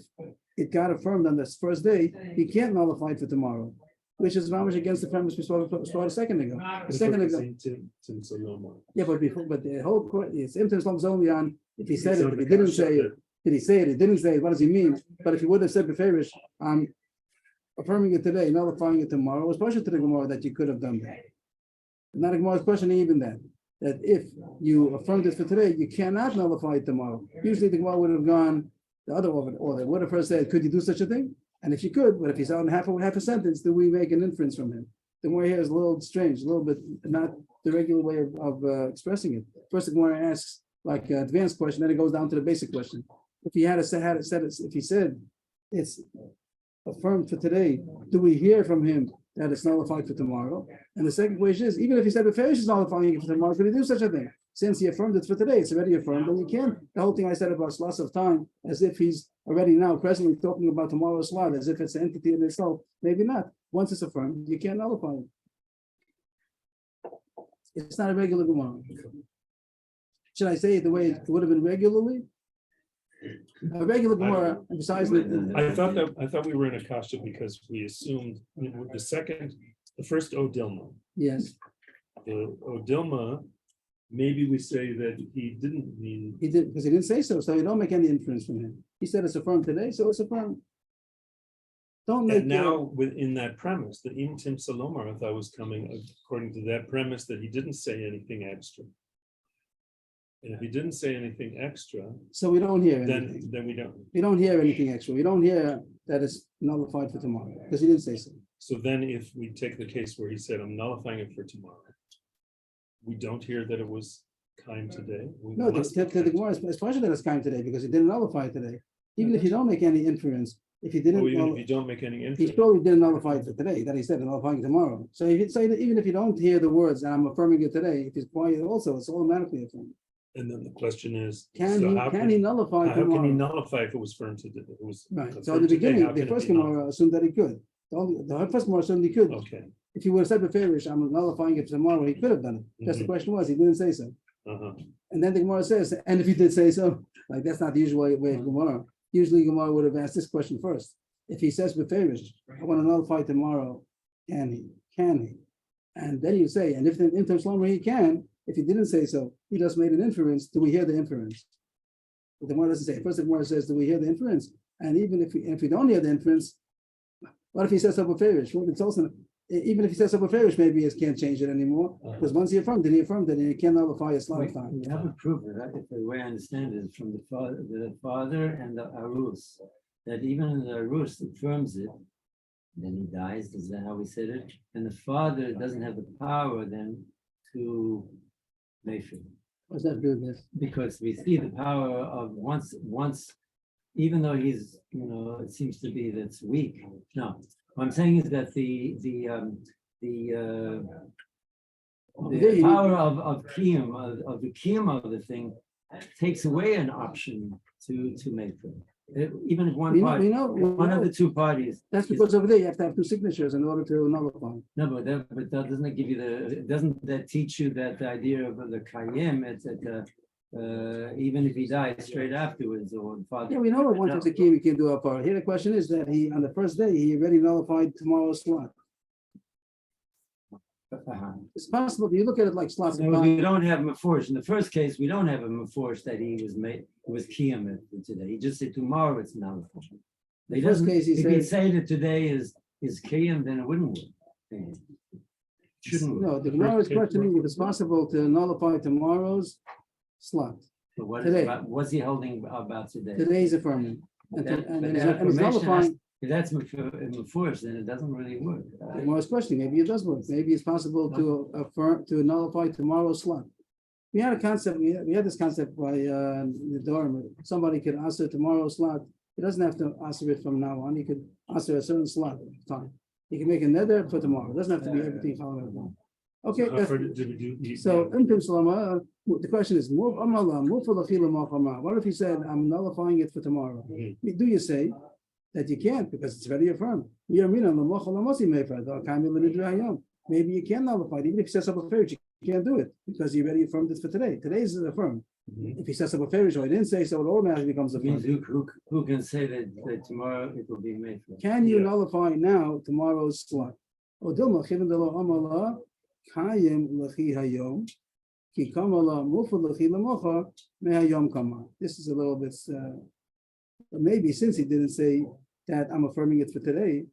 S2: it got affirmed on this first day, he can't nullify it for tomorrow, which is very much against the premise we started a second ago. A second ago. Yeah, but the whole it's intimate only on if he said it, if he didn't say it. Did he say it? He didn't say it. What does he mean? But if he would have said beferish, I'm affirming it today, nullifying it tomorrow, it was partial to the Gemara that you could have done that. Not a Gemara is questioning even that. That if you affirmed it for today, you cannot nullify it tomorrow. Usually the Gemara would have gone the other order. Would have first said, could you do such a thing? And if you could, but if he's out in half a sentence, then we make an inference from him. The Gemara here is a little strange, a little bit not the regular way of expressing it. First, the Gemara asks like an advanced question, then it goes down to the basic question. If he if he said it's affirmed for today, do we hear from him that it's nullified for tomorrow? And the second question is, even if he said the Farish is nullifying it for tomorrow, could he do such a thing? Since he affirmed it for today, it's already affirmed, then you can't. The whole thing I said about loss of time, as if he's already now presently talking about tomorrow's slot, as if it's an entity in itself. Maybe not. Once it's affirmed, you can't nullify it. It's not a regular Gemara. Should I say it the way it would have been regularly? A regular Gemara, besides
S3: I thought we were in a kasha because we assumed the first Odilma.
S2: yes,
S3: The Odilma, maybe we say that he didn't mean.
S2: he did because he didn't say so. So you don't make any inference from him. He said it's affirmed today, so it's affirmed. Don't make
S3: And now within that premise, the Im Tim Salomar, I thought was coming according to that premise that he didn't say anything extra. And if he didn't say anything extra,
S2: so we don't hear anything.
S3: then we don't.
S2: We don't hear anything extra. We don't hear that it's nullified for tomorrow because he didn't say so.
S3: So then if we take the case where he said, I'm nullifying it for tomorrow, we don't hear that it was kind today.
S2: No, the Gemara is partial that it's kind today because he didn't nullify it today. Even if you don't make any inference, if he didn't,
S3: Even if you don't make any
S2: he
S3: inference.
S2: probably didn't nullify it for today. That he said nullifying tomorrow. So if you say that even if you don't hear the words, I'm affirming it today. If he's quiet, also it's automatically affirmed.
S3: And then the question is,
S2: Can
S3: so
S2: he nullify
S3: how can he
S2: tomorrow?
S3: nullify if it was firm today? It was
S2: Right. So
S3: affirmed
S2: in the
S3: today,
S2: beginning,
S3: how
S2: the
S3: can it
S2: first
S3: be
S2: Gemara assumed that he could. The first Gemara assumed he could.
S3: Okay.
S2: If he would have said beferish, I'm nullifying it tomorrow, he could have done it. Just the question was, he didn't say so.
S3: Uh-huh.
S2: And then the Gemara says, and if he did say so, like that's not the usual way of Gemara. Usually Gemara would have asked this question first. If he says beferish, I want to nullify tomorrow, can he? And then you say, and if in terms longer he can, if he didn't say so, he just made an inference. Do we hear the inference? But the Gemara doesn't say. First the Gemara says, do we hear the inference? And even if we don't hear the inference, what if he says so beferish? Well, it's also even if he says something fairish, maybe he can't change it anymore, because once he affirmed it, and he can't nullify a slot of time.
S5: We have a proof of that, if the way I understand it, is from the father and the Arus, that even the Arus affirms it, then he dies, is that how we said it? And the father doesn't have the power then to make it.
S2: What's that do with this?
S5: Because we see the power of once, even though he's, it seems to be that's weak. No, what I'm saying is that the power of kiyum, of the kiyum of the thing takes away an option to make it. Even if one party, one of the two parties.
S2: That's because over there you have to have two signatures in order to nullify.
S5: No, but that doesn't give you doesn't that teach you that the idea of the kayem, it's that even if he dies straight afterwards or father.
S2: Yeah, we know once it's a key, we can do our part. Here the question is that he, on the first day, he already nullified tomorrow's slot. It's possible, you look at it like slots.
S5: No, we don't have Meforsh. In the first case, we don't have a Meforsh that he was Kiyam today. He just said tomorrow it's not Meforsh.
S2: The first case he
S5: If
S2: said.
S5: he'd say that today is Kiyam, then it wouldn't work. Shouldn't work.
S2: No, the Gemara is questioning if it's possible to nullify tomorrow's slot.
S5: But what
S2: Today.
S5: what's he holding about today?
S2: Today's affirming.
S5: But that
S2: And he's
S5: affirmation
S2: nullifying.
S5: If that's Meforsh, then it doesn't really work.
S2: The Gemara is questioning, maybe it does work. Maybe it's possible to affirm, to nullify tomorrow's slot. We had a concept, we had this concept by Nedarim. Somebody could answer tomorrow's slot. He doesn't have to answer it from now on. He could answer a certain slot at a time. He can make a nether for tomorrow. It doesn't have to be everything following everyone. Okay, so in Salama, the question is, what if he said, I'm nullifying it for tomorrow? Do you say that you can't because it's already affirmed? Maybe you can nullify it, even if he says something fair, you can't do it because you already affirmed it for today. Today's is affirmed. If he says something fair, or he didn't say so, it automatically becomes affirmed.
S5: Who can say that tomorrow it will be made?
S2: Can you nullify now tomorrow's slot? This is a little bit, but maybe since he didn't say that I'm affirming it for today,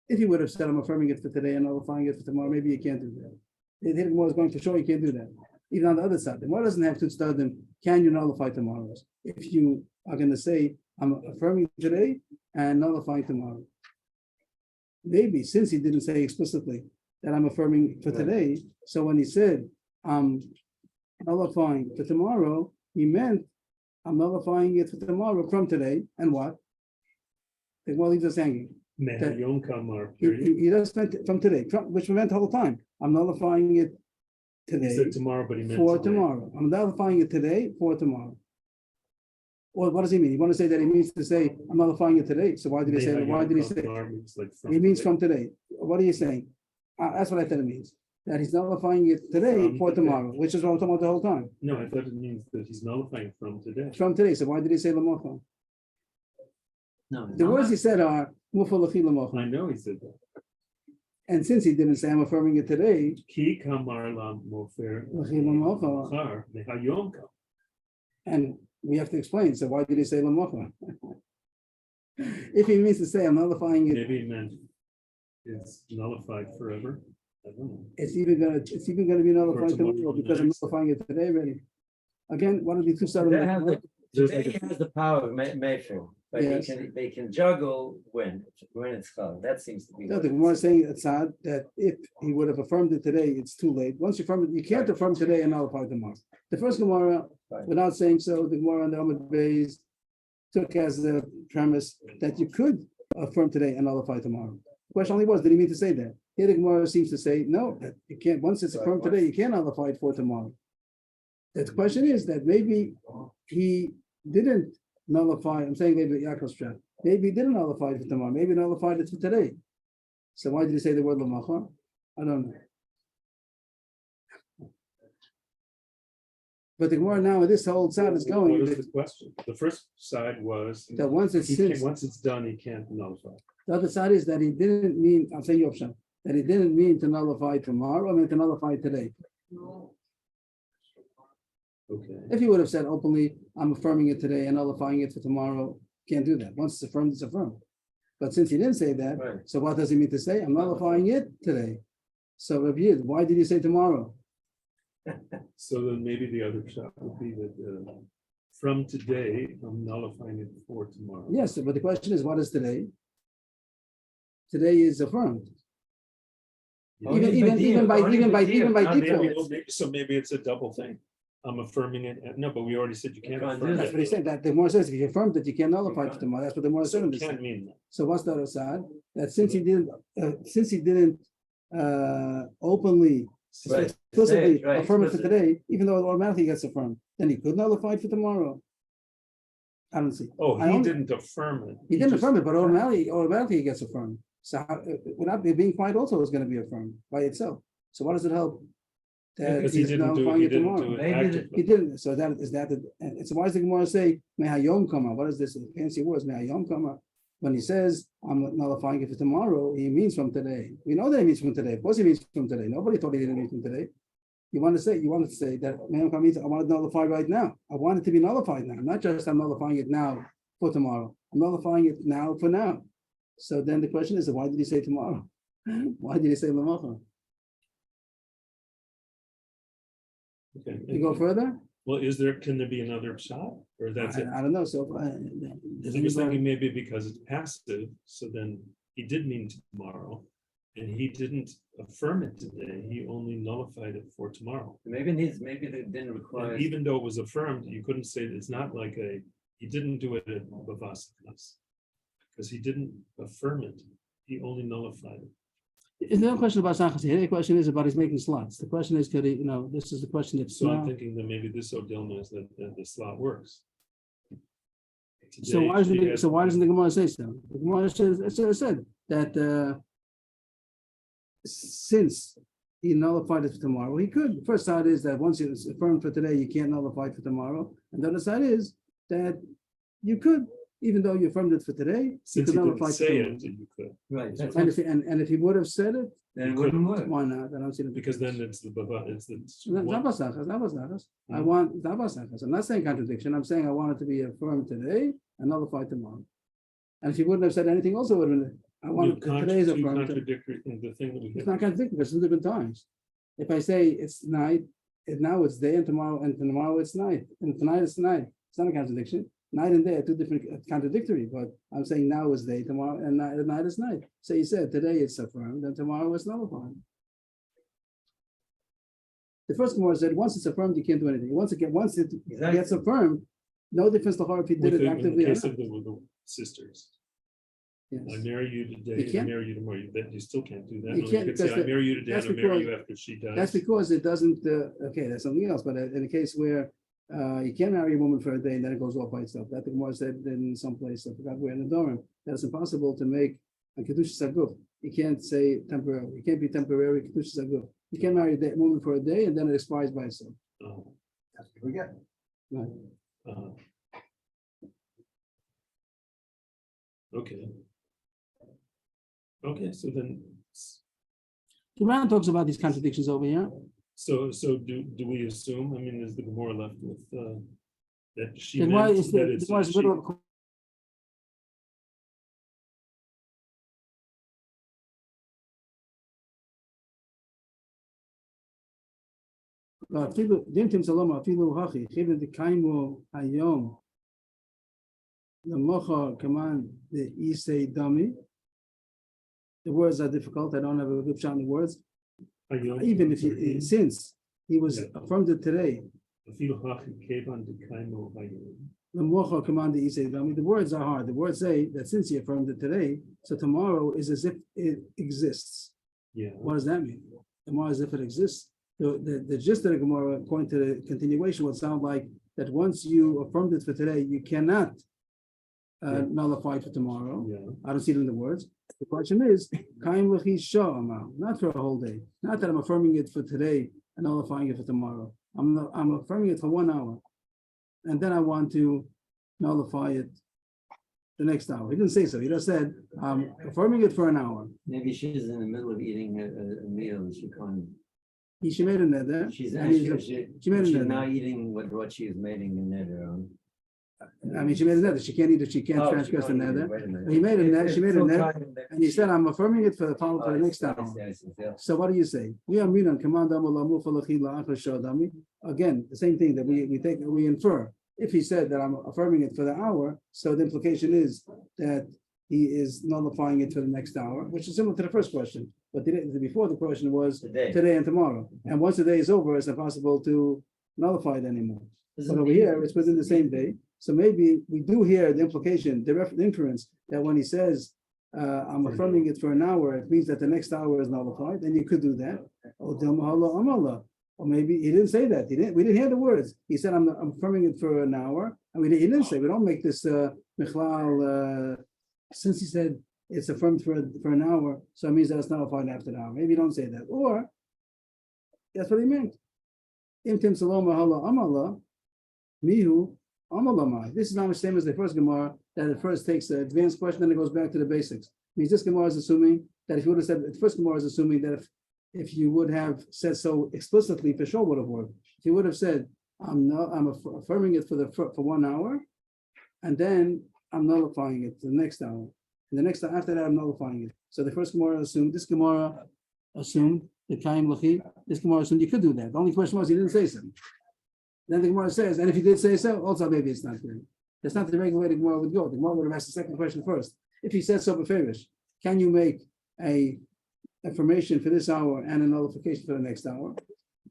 S2: if he would have said I'm affirming it for today and nullifying it for tomorrow, maybe you can't do that. The Gemara is going to show you can't do that. Even on the other side, the Gemara doesn't have to study them. Can you nullify tomorrow's? If you are going to say I'm affirming today and nullifying tomorrow, maybe since he didn't say explicitly that I'm affirming for today, so when he said I'm nullifying for tomorrow, he meant I'm nullifying it for tomorrow from today, and what? The Gemara leaves us hanging. He does meant from today, which meant the whole time. I'm nullifying it today.
S3: He said tomorrow, but he meant
S2: for
S3: today.
S2: tomorrow. I'm nullifying it today for tomorrow. Well, what does he mean? You want to say that he means to say I'm nullifying it today? So why did he say that? Why did he say? He means from today. What are you saying? That's what I thought it means. That he's nullifying it today for tomorrow, which is what I'm talking about the whole time.
S3: No, I thought it means that he's nullifying from today.
S2: From today. So why did he say Lamocha?
S5: No.
S2: The words he said are Mufalachi Lamocha.
S3: I know he said that.
S2: And since he didn't say I'm affirming it today,
S3: Ki kamar la mofer
S2: Lachi Lamocha,
S3: char mehayom kam.
S2: and we have to explain. So why did he say Lamocha? If he means to say I'm nullifying it,
S3: Maybe he meant it's nullified forever. I don't know.
S2: it's even gonna be nullified
S3: tomorrow,
S2: tomorrow because I'm
S3: next.
S2: nullifying it today already. Again, one of the two sides.
S5: Today has the power of Mayfair, but
S2: Yes.
S5: they can juggle when it's called. That seems to be.
S2: No, the Gemara is saying it's sad that if he would have affirmed it today, it's too late. Once you affirm it, you can't affirm today and nullify tomorrow. The first Gemara,
S5: Right.
S2: without saying so, the Gemara on the Amud Beis took as the premise that you could affirm today and nullify tomorrow. The question only was, did he mean to say that? Here the Gemara seems to say, no, that you can't, once it's affirmed today, you can't nullify it for tomorrow. The question is that maybe he didn't nullify, I'm saying maybe Yaakov's trap, maybe he didn't nullify it for tomorrow, maybe he nullified it for today. So why did he say the word Lamacha? I don't know. But the Gemara now, this whole side is going,
S3: What is the question? The first side was
S2: that once it's
S3: once it's done, he can't nullify.
S2: the other side is that he didn't mean, I'm saying Yopshan, that he didn't mean to nullify tomorrow, I mean to nullify today.
S3: Okay.
S2: If he would have said openly, I'm affirming it today and nullifying it for tomorrow, can't do that. Once it's affirmed, it's affirmed. But since he didn't say that,
S5: Right.
S2: so what does he mean to say? I'm nullifying it today. So Rabbi Yid, why did he say tomorrow?
S3: So then maybe the other shot would be that, from today, I'm nullifying it for tomorrow.
S2: Yes, but the question is, what is today? Today is affirmed.
S3: Yeah.
S2: Even by
S3: Ah, maybe,
S2: default.
S3: maybe it's a double thing. I'm affirming it. No, but we already said you can't
S5: can't do
S3: affirm
S2: That's
S3: it.
S2: what he said. That the more says if you affirmed it, you can't nullify it for tomorrow. That's what the more
S3: So
S2: said.
S3: it can't mean that.
S2: So what's the other side? That since he didn't openly
S5: Right.
S2: explicitly
S5: Say it, right,
S2: affirm it for
S5: explicit.
S2: today, even though it automatically gets affirmed, then he could nullify it for tomorrow. I don't see.
S3: Oh,
S2: I
S3: he
S2: don't-
S3: didn't affirm it.
S2: He didn't
S3: just-
S2: affirm it, but automatically it gets affirmed. So without it being quiet, also is going to be affirmed by itself. So what does it help? That
S3: Because he
S2: he's
S3: didn't do
S2: nullifying
S3: it, he
S2: it
S3: didn't
S2: tomorrow.
S3: do it
S5: Maybe the-
S2: He
S3: actively.
S2: didn't. So that is that. And it's why does the Gemara say "Mehayom kama"? What is this fancy words? Mehayom kama. When he says I'm nullifying it for tomorrow, he means from today. We know that he means from today. Of course, he means from today. Nobody thought he didn't mean from today. You want to say that Mehayom kama means I want to nullify right now. I want it to be nullified now, not just I'm nullifying it now for tomorrow. I'm nullifying it now for now. So then the question is, why did he say tomorrow? Why did he say lamacha?
S3: Okay.
S2: You go further?
S3: Well, can there be another shot or that's it?
S2: I don't know. So
S3: I was thinking maybe because it's passive, so then he did mean tomorrow. And he didn't affirm it today, he only nullified it for tomorrow.
S5: Maybe they didn't require.
S3: And even though it was affirmed, you couldn't say that it's not like he didn't do it at Bavaskas. Because he didn't affirm it, he only nullified it.
S2: It's not a question about Sanchas here. The question is about he's making slots. The question is, could he, this is the question that's
S3: So I'm
S2: now.
S3: thinking that maybe this Odilma is that the slot works.
S2: So
S3: Today,
S2: why
S3: she has-
S2: doesn't the Gemara say so? The Gemara said that since he nullified it for tomorrow, he could. The first side is that once it's affirmed for today, you can't nullify it for tomorrow. And the other side is that you could, even though you affirmed it for today, you
S3: Since
S2: could
S3: he didn't
S2: nullify it for
S3: say
S2: tomorrow.
S3: it, you could,
S5: Right, that's
S2: And
S5: what-
S2: if he would have said it,
S5: then it wouldn't work.
S2: why not? I don't see the
S3: because
S2: difference.
S3: then it's the Bava, it's the.
S2: Zabasachas. I
S3: Mhm.
S2: want Zabasachas. I'm not saying contradiction. I'm saying I want it to be affirmed today and nullified tomorrow. And if he wouldn't have said anything, also would have been. I
S3: You
S2: want today's
S3: two
S2: affirmed.
S3: contradictory things, the thing that we
S2: It's
S3: get.
S2: not contradictory because it's different times. If I say it's night, now it's day, and tomorrow it's night, and tonight it's night. It's not a contradiction. Night and day are two different contradictory, but I'm saying now is day, tomorrow and night is night. So you said today it's affirmed, and tomorrow it's nullified. The first Gemara said once it's affirmed, you can't do anything. Once it
S5: Exactly.
S2: gets affirmed, no difference to her if he did
S3: With
S2: it
S3: the-
S2: actively.
S3: In
S2: or
S3: the case
S2: not.
S3: of the sisters, I
S2: Yes.
S3: marry you
S2: You
S3: today, I
S2: can't.
S3: marry you tomorrow, you still can't do that.
S2: You
S3: No,
S2: can't,
S3: could say,
S2: because
S3: I marry you today,
S2: that's
S3: and I marry you
S2: because-
S3: after she dies.
S2: That's because it doesn't, okay, that's something else, but in a case where you can't marry a woman for a day and then it goes off by itself. That the Gemara said in some place, I forgot where in Nedarim, that it's impossible to make a Kedusha Saguf. You can't say temporary, it can't be temporary Kedusha Saguf. You can't marry a woman for a day and then it expires by itself.
S1: That's what we get.
S2: Right.
S3: Uh, Okay. Okay, so then,
S2: The Ran talks about these contradictions over here.
S3: so do we assume, I mean, is the Gemara left with, that she
S2: The Gemara
S3: meant
S2: is
S3: that
S2: the
S3: it's.
S2: Gemara is
S3: she-
S2: middle of- אפילו, דינתם שלום, אפילו הכי, כיוון דקיימו היום, למוחר כמן דאיסי דמי. The words are difficult, I don't have a good shot in the words. Even if he, since he was affirmed it today,
S3: אפילו הכי כיוון דקיימו היום.
S2: למוחר כמן דאיסי דמי, the words are hard. The words say that since he affirmed it today, so tomorrow is as if it exists.
S3: Yeah,
S2: What does that mean? Tomorrow as if it exists. The gist of the Gemara, according to the continuation, would sound like that once you affirmed it for today, you cannot nullify it for tomorrow.
S3: yeah.
S2: I don't see it in the words. The question is, not for a whole day. Not that I'm affirming it for today and nullifying it for tomorrow. I'm affirming it for 1 hour. And then I want to nullify it the next hour. He didn't say so. He just said, I'm affirming it for an hour.
S5: Maybe she's in the middle of eating a meal and she can't.
S2: She made a neder.
S5: She's
S2: and he's-
S5: actually,
S2: she made a
S5: she's
S2: neder.
S5: now eating what she is making in Nedarim.
S2: I mean, she made a nether. She can't
S5: Oh,
S2: transgress the nether.
S5: wait a minute.
S2: He made a net,
S5: It's
S2: she made a
S5: still
S2: net,
S5: trying to-
S2: and he said, I'm affirming it for the
S5: Oh,
S2: for the next
S5: I
S2: hour.
S5: see, I see, yeah.
S2: So what do you say? We are Minan, command again, the same thing that we infer. If he said that I'm affirming it for the hour, so the implication is that he is nullifying it for the next hour, which is similar to the first question. But before the question was today and tomorrow. And once the day is over, it's impossible to nullify it anymore. But over here, it's within the same day. So maybe we do hear the implication, the inference that when he says, I'm affirming it for an hour, it means that the next hour is nullified, and you could do that. Or maybe he didn't say that. We didn't hear the words. He said, I'm affirming it for an hour. And he didn't say, we don't make this michlal, since he said it's affirmed for an hour, so it means that it's nullified after the hour. Maybe you don't say that. Or that's what he meant. Imtim saloma hala amala, mihu amalamai. This is not the same as the first Gemara, that it first takes the advanced question, then it goes back to the basics. Means this Gemara is assuming that if you would have said, the first Gemara is assuming that if you would have said so explicitly, for sure would have worked. If you would have said, I'm affirming it for 1 hour, and then I'm nullifying it the next hour. And the next after that, I'm nullifying it. So the first Gemara assumed, this Gemara assumed the Kaim Lachi, this Gemara assumed you could do that. The only question was he didn't say so. Then the Gemara says, and if he did say so, also maybe it's not good. That's not the regular way the Gemara would go. The Gemara would have asked the second question first. If he said so beferish, can you make a affirmation for this hour and a nullification for the next hour?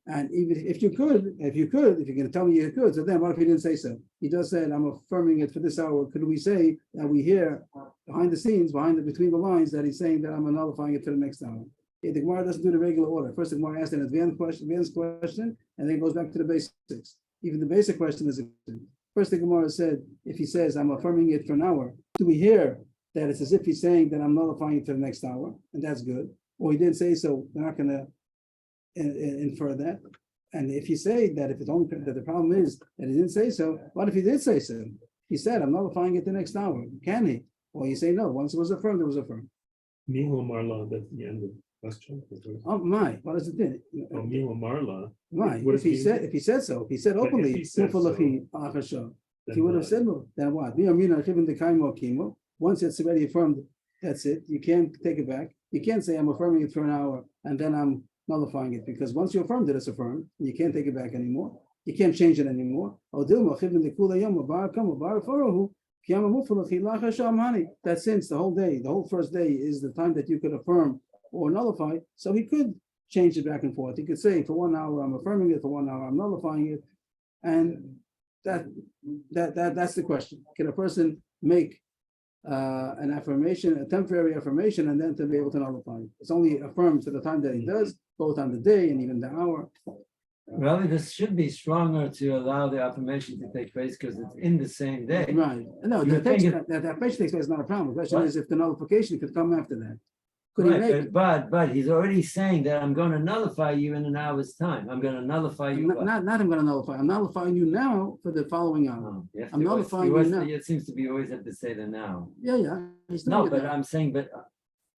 S2: And even if you're going to tell me you could, so then what if he didn't say so? He just said, I'm affirming it for this hour. Could we say that we hear behind the scenes, between the lines, that he's saying that I'm nullifying it for the next hour? The Gemara doesn't do the regular order. First, the Gemara asks an advanced question, and then it goes back to the basics. Even the basic question is first. The Gemara said, if he says I'm affirming it for an hour, do we hear that it's as if he's saying that I'm nullifying it for the next hour, and that's good? Or he didn't say so, we're not going to infer that. And if you say that, if it's only that the problem is that he didn't say so, what if he did say so? He said, I'm nullifying it the next hour. Can he? Or you say no, once it was affirmed, it was affirmed.
S3: Mihu Marla, that's the end of the question.
S2: Oh my, what does it do?
S3: Oh, Mihu Marla.
S2: Why?
S3: What
S2: If he said so, if he said
S3: But if
S2: openly,
S3: he said so,
S2: if he would have
S3: what?
S2: said no, then what? Once it's already affirmed, that's it. You can't take it back. You can't say I'm affirming it for an hour and then I'm nullifying it, because once you affirmed it, it's affirmed. You can't take it back anymore. You can't change it anymore. That since the whole first day is the time that you could affirm or nullify, so he could change it back and forth. He could say for 1 hour I'm affirming it, for 1 hour I'm nullifying it, and that's the question. Can a person make an affirmation, a temporary affirmation, and then to be able to nullify it? It's only affirmed to the time that he does, both on the day and even the hour.
S5: Really, this should be stronger to allow the affirmation to take place because it's in the same day.
S2: Right. No,
S5: You
S2: the
S5: would think
S2: affirmation takes place is not a problem. The question
S5: What?
S2: is if the nullification could come after that. Could he
S5: Right,
S2: make
S5: but he's already saying that I'm going to nullify you in an hour's time. I'm going to nullify you. what?
S2: not I'm going to nullify. I'm nullifying you now for the following hour.
S5: Oh, you have
S2: I'm
S5: to always-
S2: nullifying
S5: you always-
S2: you now.
S5: It seems to be you always have to say the now.
S2: Yeah. He's
S5: No,
S2: doing
S5: but
S2: that.
S5: I'm saying, but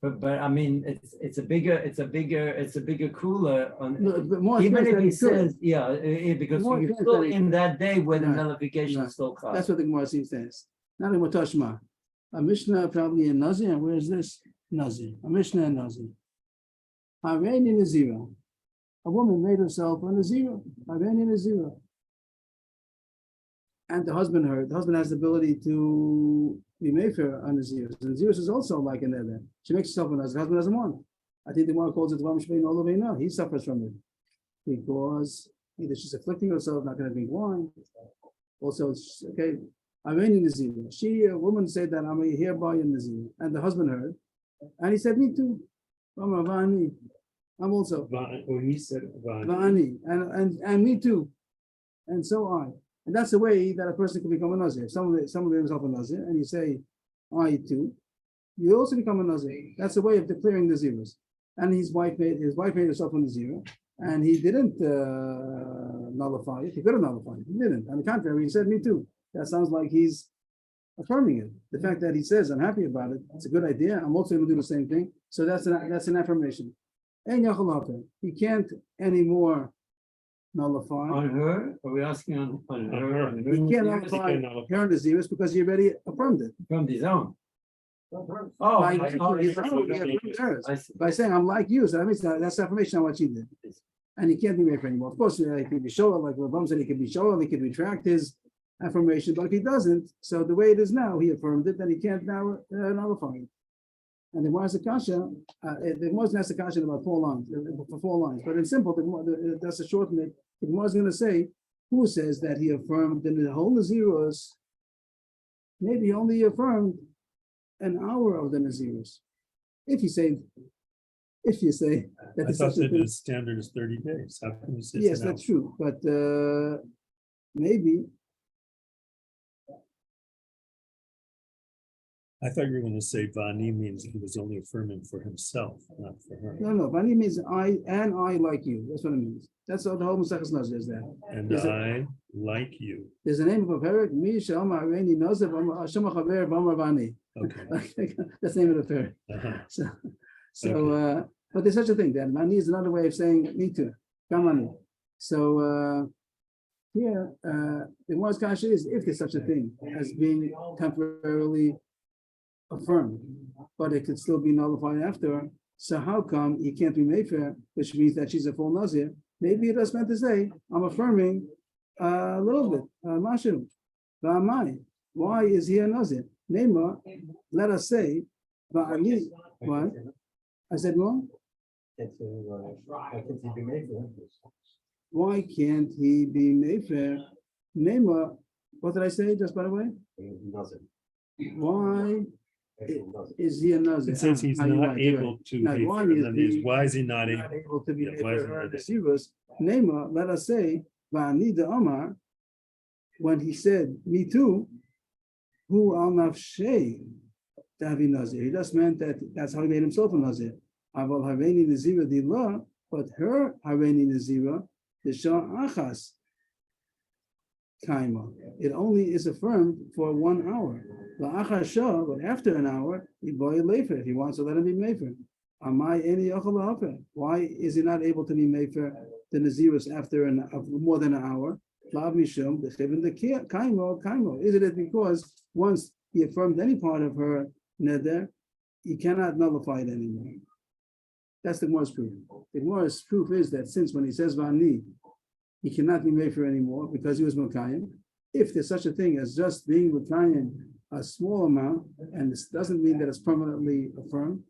S5: I mean, it's a bigger cooler on.
S2: No, but more
S5: Even
S2: advanced
S5: if
S2: than
S5: he
S2: he could.
S5: says, because
S2: More
S5: you're
S2: advanced
S5: still
S2: than he-
S5: in that day where the
S2: Right.
S5: nullification
S2: Right.
S5: is still caught.
S2: That's what the Gemara seems to ask. Not in Watashma. A Mishnah probably in Nazir. Where is this? Nazir. A Mishnah in Nazir. Hareni Nazira. A woman made herself a Nazira. Hareni Nazira. And the husband heard. The husband has the ability to be made for a Nazir. And Nazir is also like an Eder. She makes herself a Nazir. The husband doesn't want. I think the Gemara calls it Dvam Shvein Olovena. He suffers from it because either she's afflicting herself, not going to drink wine. Also, okay. Hareni Nazira. A woman said that I'm hereby a Nazir. And the husband heard. And he said, me too. I'm also
S3: Or he said,
S2: Va'ani, and me too, and so on. And that's the way that a person can become a Nazir. If someone made himself a Nazir, and you say, I too, you also become a Nazir. That's the way of declaring Naziris. And his wife made herself a Nazir, and he didn't nullify it. He could have nullified it. He didn't. On the contrary, he said, me too. That sounds like he's affirming it. The fact that he says, I'm happy about it, it's a good idea. I'm also going to do the same thing. So that's an affirmation. And he can't anymore nullify.
S5: On her, are we asking on her?
S3: her.
S5: on
S2: He can't
S5: Naziris?
S2: nullify
S3: nullify.
S2: her Naziris because he already affirmed it.
S5: From his own.
S2: By
S5: I
S2: making
S5: see.
S2: his own, he affirmed hers.
S5: I see.
S2: By saying, I'm like you, so that means that's affirmation on what she did. And he can't be made for anymore. Of course, he could be shown, like Rabam said, he could be shown, he could retract his affirmation, but if he doesn't, so the way it is now, he affirmed it, then he can't now nullify it. And the Gemara's Akasha, the Gemara's asked Akasha about 4 lines, for 4 lines, but in simple, that's a shorten it. The Gemara's going to say, who says that he affirmed in the whole Naziros, maybe he only affirmed an hour of the Naziros. If you say that
S3: I
S2: it's
S3: thought
S2: such a
S3: that
S2: thing,
S3: the standard is 30 days. How can you say? it's
S2: yes,
S3: an
S2: that's
S3: hour?
S2: true, but maybe.
S3: I thought you were going to say Vani means he was only affirming for himself, not for her.
S2: No, Bani means I like you. That's what it means. That's what the whole Maseches Nazir is there.
S3: And
S2: Is it-
S3: I like you.
S2: There's a name of a parak, Mi Shalom Hareini Nazir Hashem Chaver B'Amar Bani.
S3: Okay.
S2: That's the name of the parak.
S3: Uh-huh.
S2: So, but there's such a thing. That Mani is another way of saying me too. Kamani. So here, the Gemara's kasha is if there's such a thing as being temporarily affirmed, but it could still be nullified after. So how come he can't be made fair, which means that she's a full nazir? Maybe it just meant to say, I'm affirming a little bit, mashu. Why is he a nazir? Nema, let us say, Ba'ali, what? I said wrong? Why can't he be made fair? Nema, what did I say, just by the way? Why is he a nazir?
S3: It says he's
S2: Ah, you're
S3: not
S2: right, you're
S3: able
S2: right.
S3: to
S2: Now,
S3: be,
S2: why
S3: and
S2: is
S3: then there's
S2: he
S3: why is he not
S2: not
S3: able?
S2: able to be
S3: Yeah,
S2: made
S3: why is
S2: fair
S3: he
S2: her
S3: not able?
S2: deceivers? Nema, let us say, Ba'ani de Amar, when he said, me too, who al nafshei Davi Nazir. He just meant that that's how he made himself a Nazir. Aval Hareini Nazira Dila, but her Hareini Nazira, the Shah Achas Kaima. It only is affirmed for 1 hour. The Achas Shah, but after an hour, he boy Lefer. If he wants to let him be Mefer. Amai Eni Achal Hafer. Why is he not able to be Mefer the Naziris after more than an hour? Lav Mishum, the Chivin, the Kaimo. Is it because once he affirmed any part of her neder, you cannot nullify it anymore? That's the Gemara's proof. The Gemara's proof is that since when he says Vani, he cannot be Mefer anymore because he was Mekayim. If there's such a thing as just being Mekayim a small amount, and this doesn't mean that it's permanently affirmed,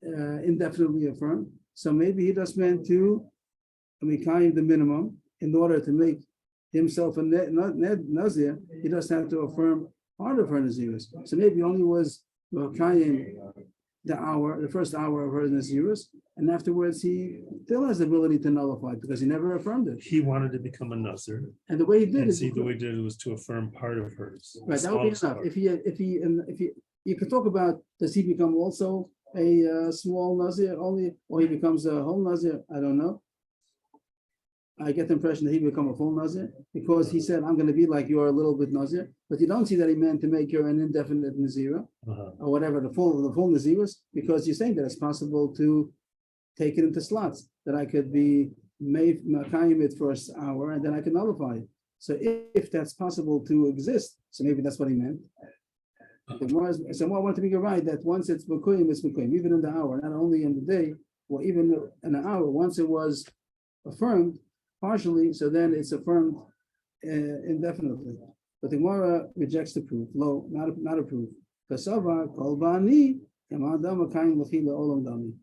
S2: indefinitely affirmed, so maybe he just meant to Mekayim the minimum in order to make himself a Nazir, he doesn't have to affirm part of her Naziris. So maybe he only was Mekayim the first hour of her Naziris, and afterwards he still has the ability to nullify because he never affirmed it.
S3: He wanted to become a Nazir,
S2: And the way he did
S3: and
S2: it,
S3: see the way he did it was to affirm part of hers. the
S2: right, that would be
S3: smallest
S2: enough.
S3: part.
S2: If he, you could talk about, does he become also a small Nazir only, or he becomes a whole Nazir? I don't know. I get the impression that he become a full Nazir because he said, I'm going to be like you are a little bit Nazir, but you don't see that he meant to make her an indefinite Nazira
S3: Uh-huh.
S2: or whatever, the full Naziris, because you're saying that it's possible to take it into slots, that I could be made Makayim it for an hour and then I can nullify it. So if that's possible to exist, so maybe that's what he meant. So I want to be right that once it's Makayim, it's Makayim, even in the hour, not only in the day, or even in an hour, once it was affirmed partially, so then it's affirmed indefinitely. But the Gemara rejects the proof. Lo, not a proof. Kasava kol bani kamadam akayim lechila olam dami.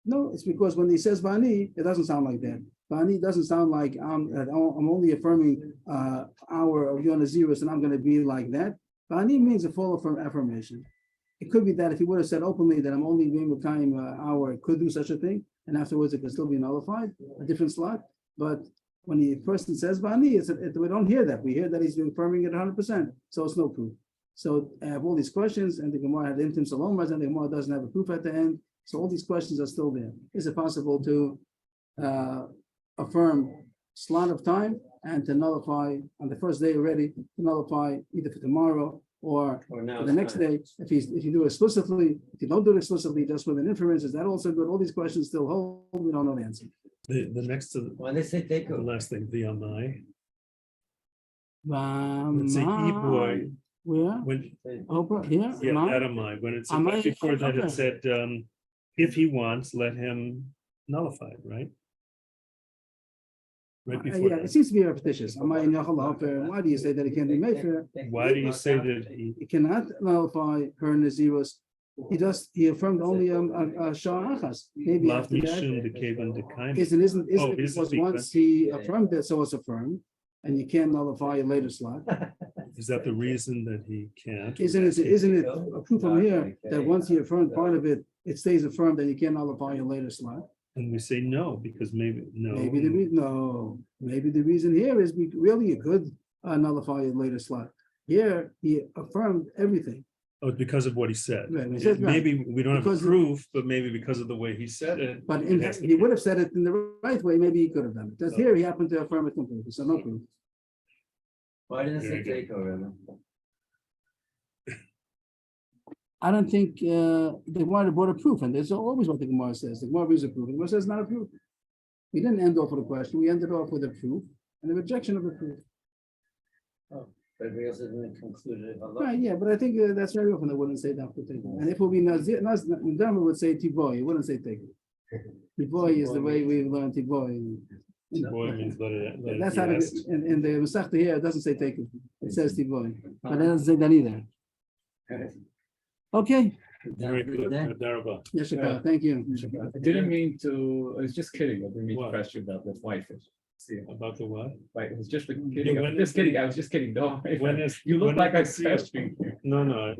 S2: No, it's because when he says bani, it doesn't sound like that. Bani doesn't sound like I'm only affirming hour of your Nazirus and I'm going to be like that. Bani means a full affirmation. It could be that if he would have said openly that I'm only being Makayim hour, it could do such a thing, and afterwards it could still be nullified, a different slot. But when the person says Bani, we don't hear that. We hear that he's affirming it 100%. So it's no proof. So I have all these questions, and the Gemara had intim salomas, and the Gemara doesn't have a proof at the end. So all these questions are still there. Is it possible to affirm slot of time and to nullify on the first day already, to nullify either for tomorrow or
S5: now
S2: for the next day? If you do it explicitly, if you don't do it explicitly, just with an inference, is that also good? All these questions still hold. We don't know the answer.
S3: The next to
S5: When they say take
S3: the
S5: over,
S3: last thing, the amai. Let's say boy,
S2: Where?
S3: when,
S2: Oprah, here?
S3: yeah,
S2: Ma?
S3: that amai, when it's
S2: Amai,
S3: before that,
S2: okay.
S3: it said, if he wants, let him nullify it, right? Right before
S2: Yeah, it
S3: that.
S2: seems to be repetitious. Amai Nechal Oper. Why do you say that it can't be made for?
S3: Why do you say that he,
S2: He cannot nullify her Nazirus. He affirmed only a Shah Achas. Maybe
S3: Lav
S2: after that.
S3: Mishum de Kavan de Kaim?
S2: Isn't
S3: Oh,
S2: it
S3: is it
S2: because
S3: because-
S2: once he affirmed it, so it's affirmed, and you can't nullify a later slot.
S3: Is that the reason that he can't?
S2: Isn't it a proof from here that once he affirmed part of it, it stays affirmed and you can't nullify a later slot?
S3: And we say no, because maybe, no.
S2: Maybe the reason here is really you could nullify a later slot. Here, he affirmed everything.
S3: Oh, it's because of what he said.
S2: Right, he said right.
S3: Maybe we don't have
S2: Because-
S3: proof, but maybe because of the way he said it.
S2: But
S3: it has to
S2: he
S3: be-
S2: would have said it in the right way, maybe he could have done it. Just here, he happened to affirm it completely, so no proof.
S5: why didn't it say
S3: Very good.
S5: take over?
S2: I don't think they wanted to brought a proof, and there's always what the Gemara says. The Gemara brings a proof. The Gemara says not a proof. We didn't end off with a question. We ended off with a proof and a rejection of a proof.
S5: But we also didn't conclude it.
S2: Right, yeah, but I think that's very often they wouldn't say that. And if it would be Nazir, Nedarim would say Tiboy. It wouldn't say take it. Tiboy is the way we learn Tiboy.
S3: Boy means let it
S2: That's
S3: be
S2: how it
S3: asked.
S2: is. In the Masechta here, it doesn't say take it. It says Tiboy. But it doesn't say that either. Okay,
S3: Very good. Darabah.
S2: Yeshika, thank you.
S6: I didn't mean to, I was just kidding, I didn't mean to
S3: What?
S6: press you about the whitefish. See,
S3: About the what?
S6: right, it was just a kidding,
S3: when
S6: I'm just
S3: is
S6: kidding,
S3: it-
S6: I was just kidding, no.
S3: When is-
S6: You look
S3: when
S6: like
S3: is
S6: I
S3: the seal?
S6: pressed you.
S3: No, no.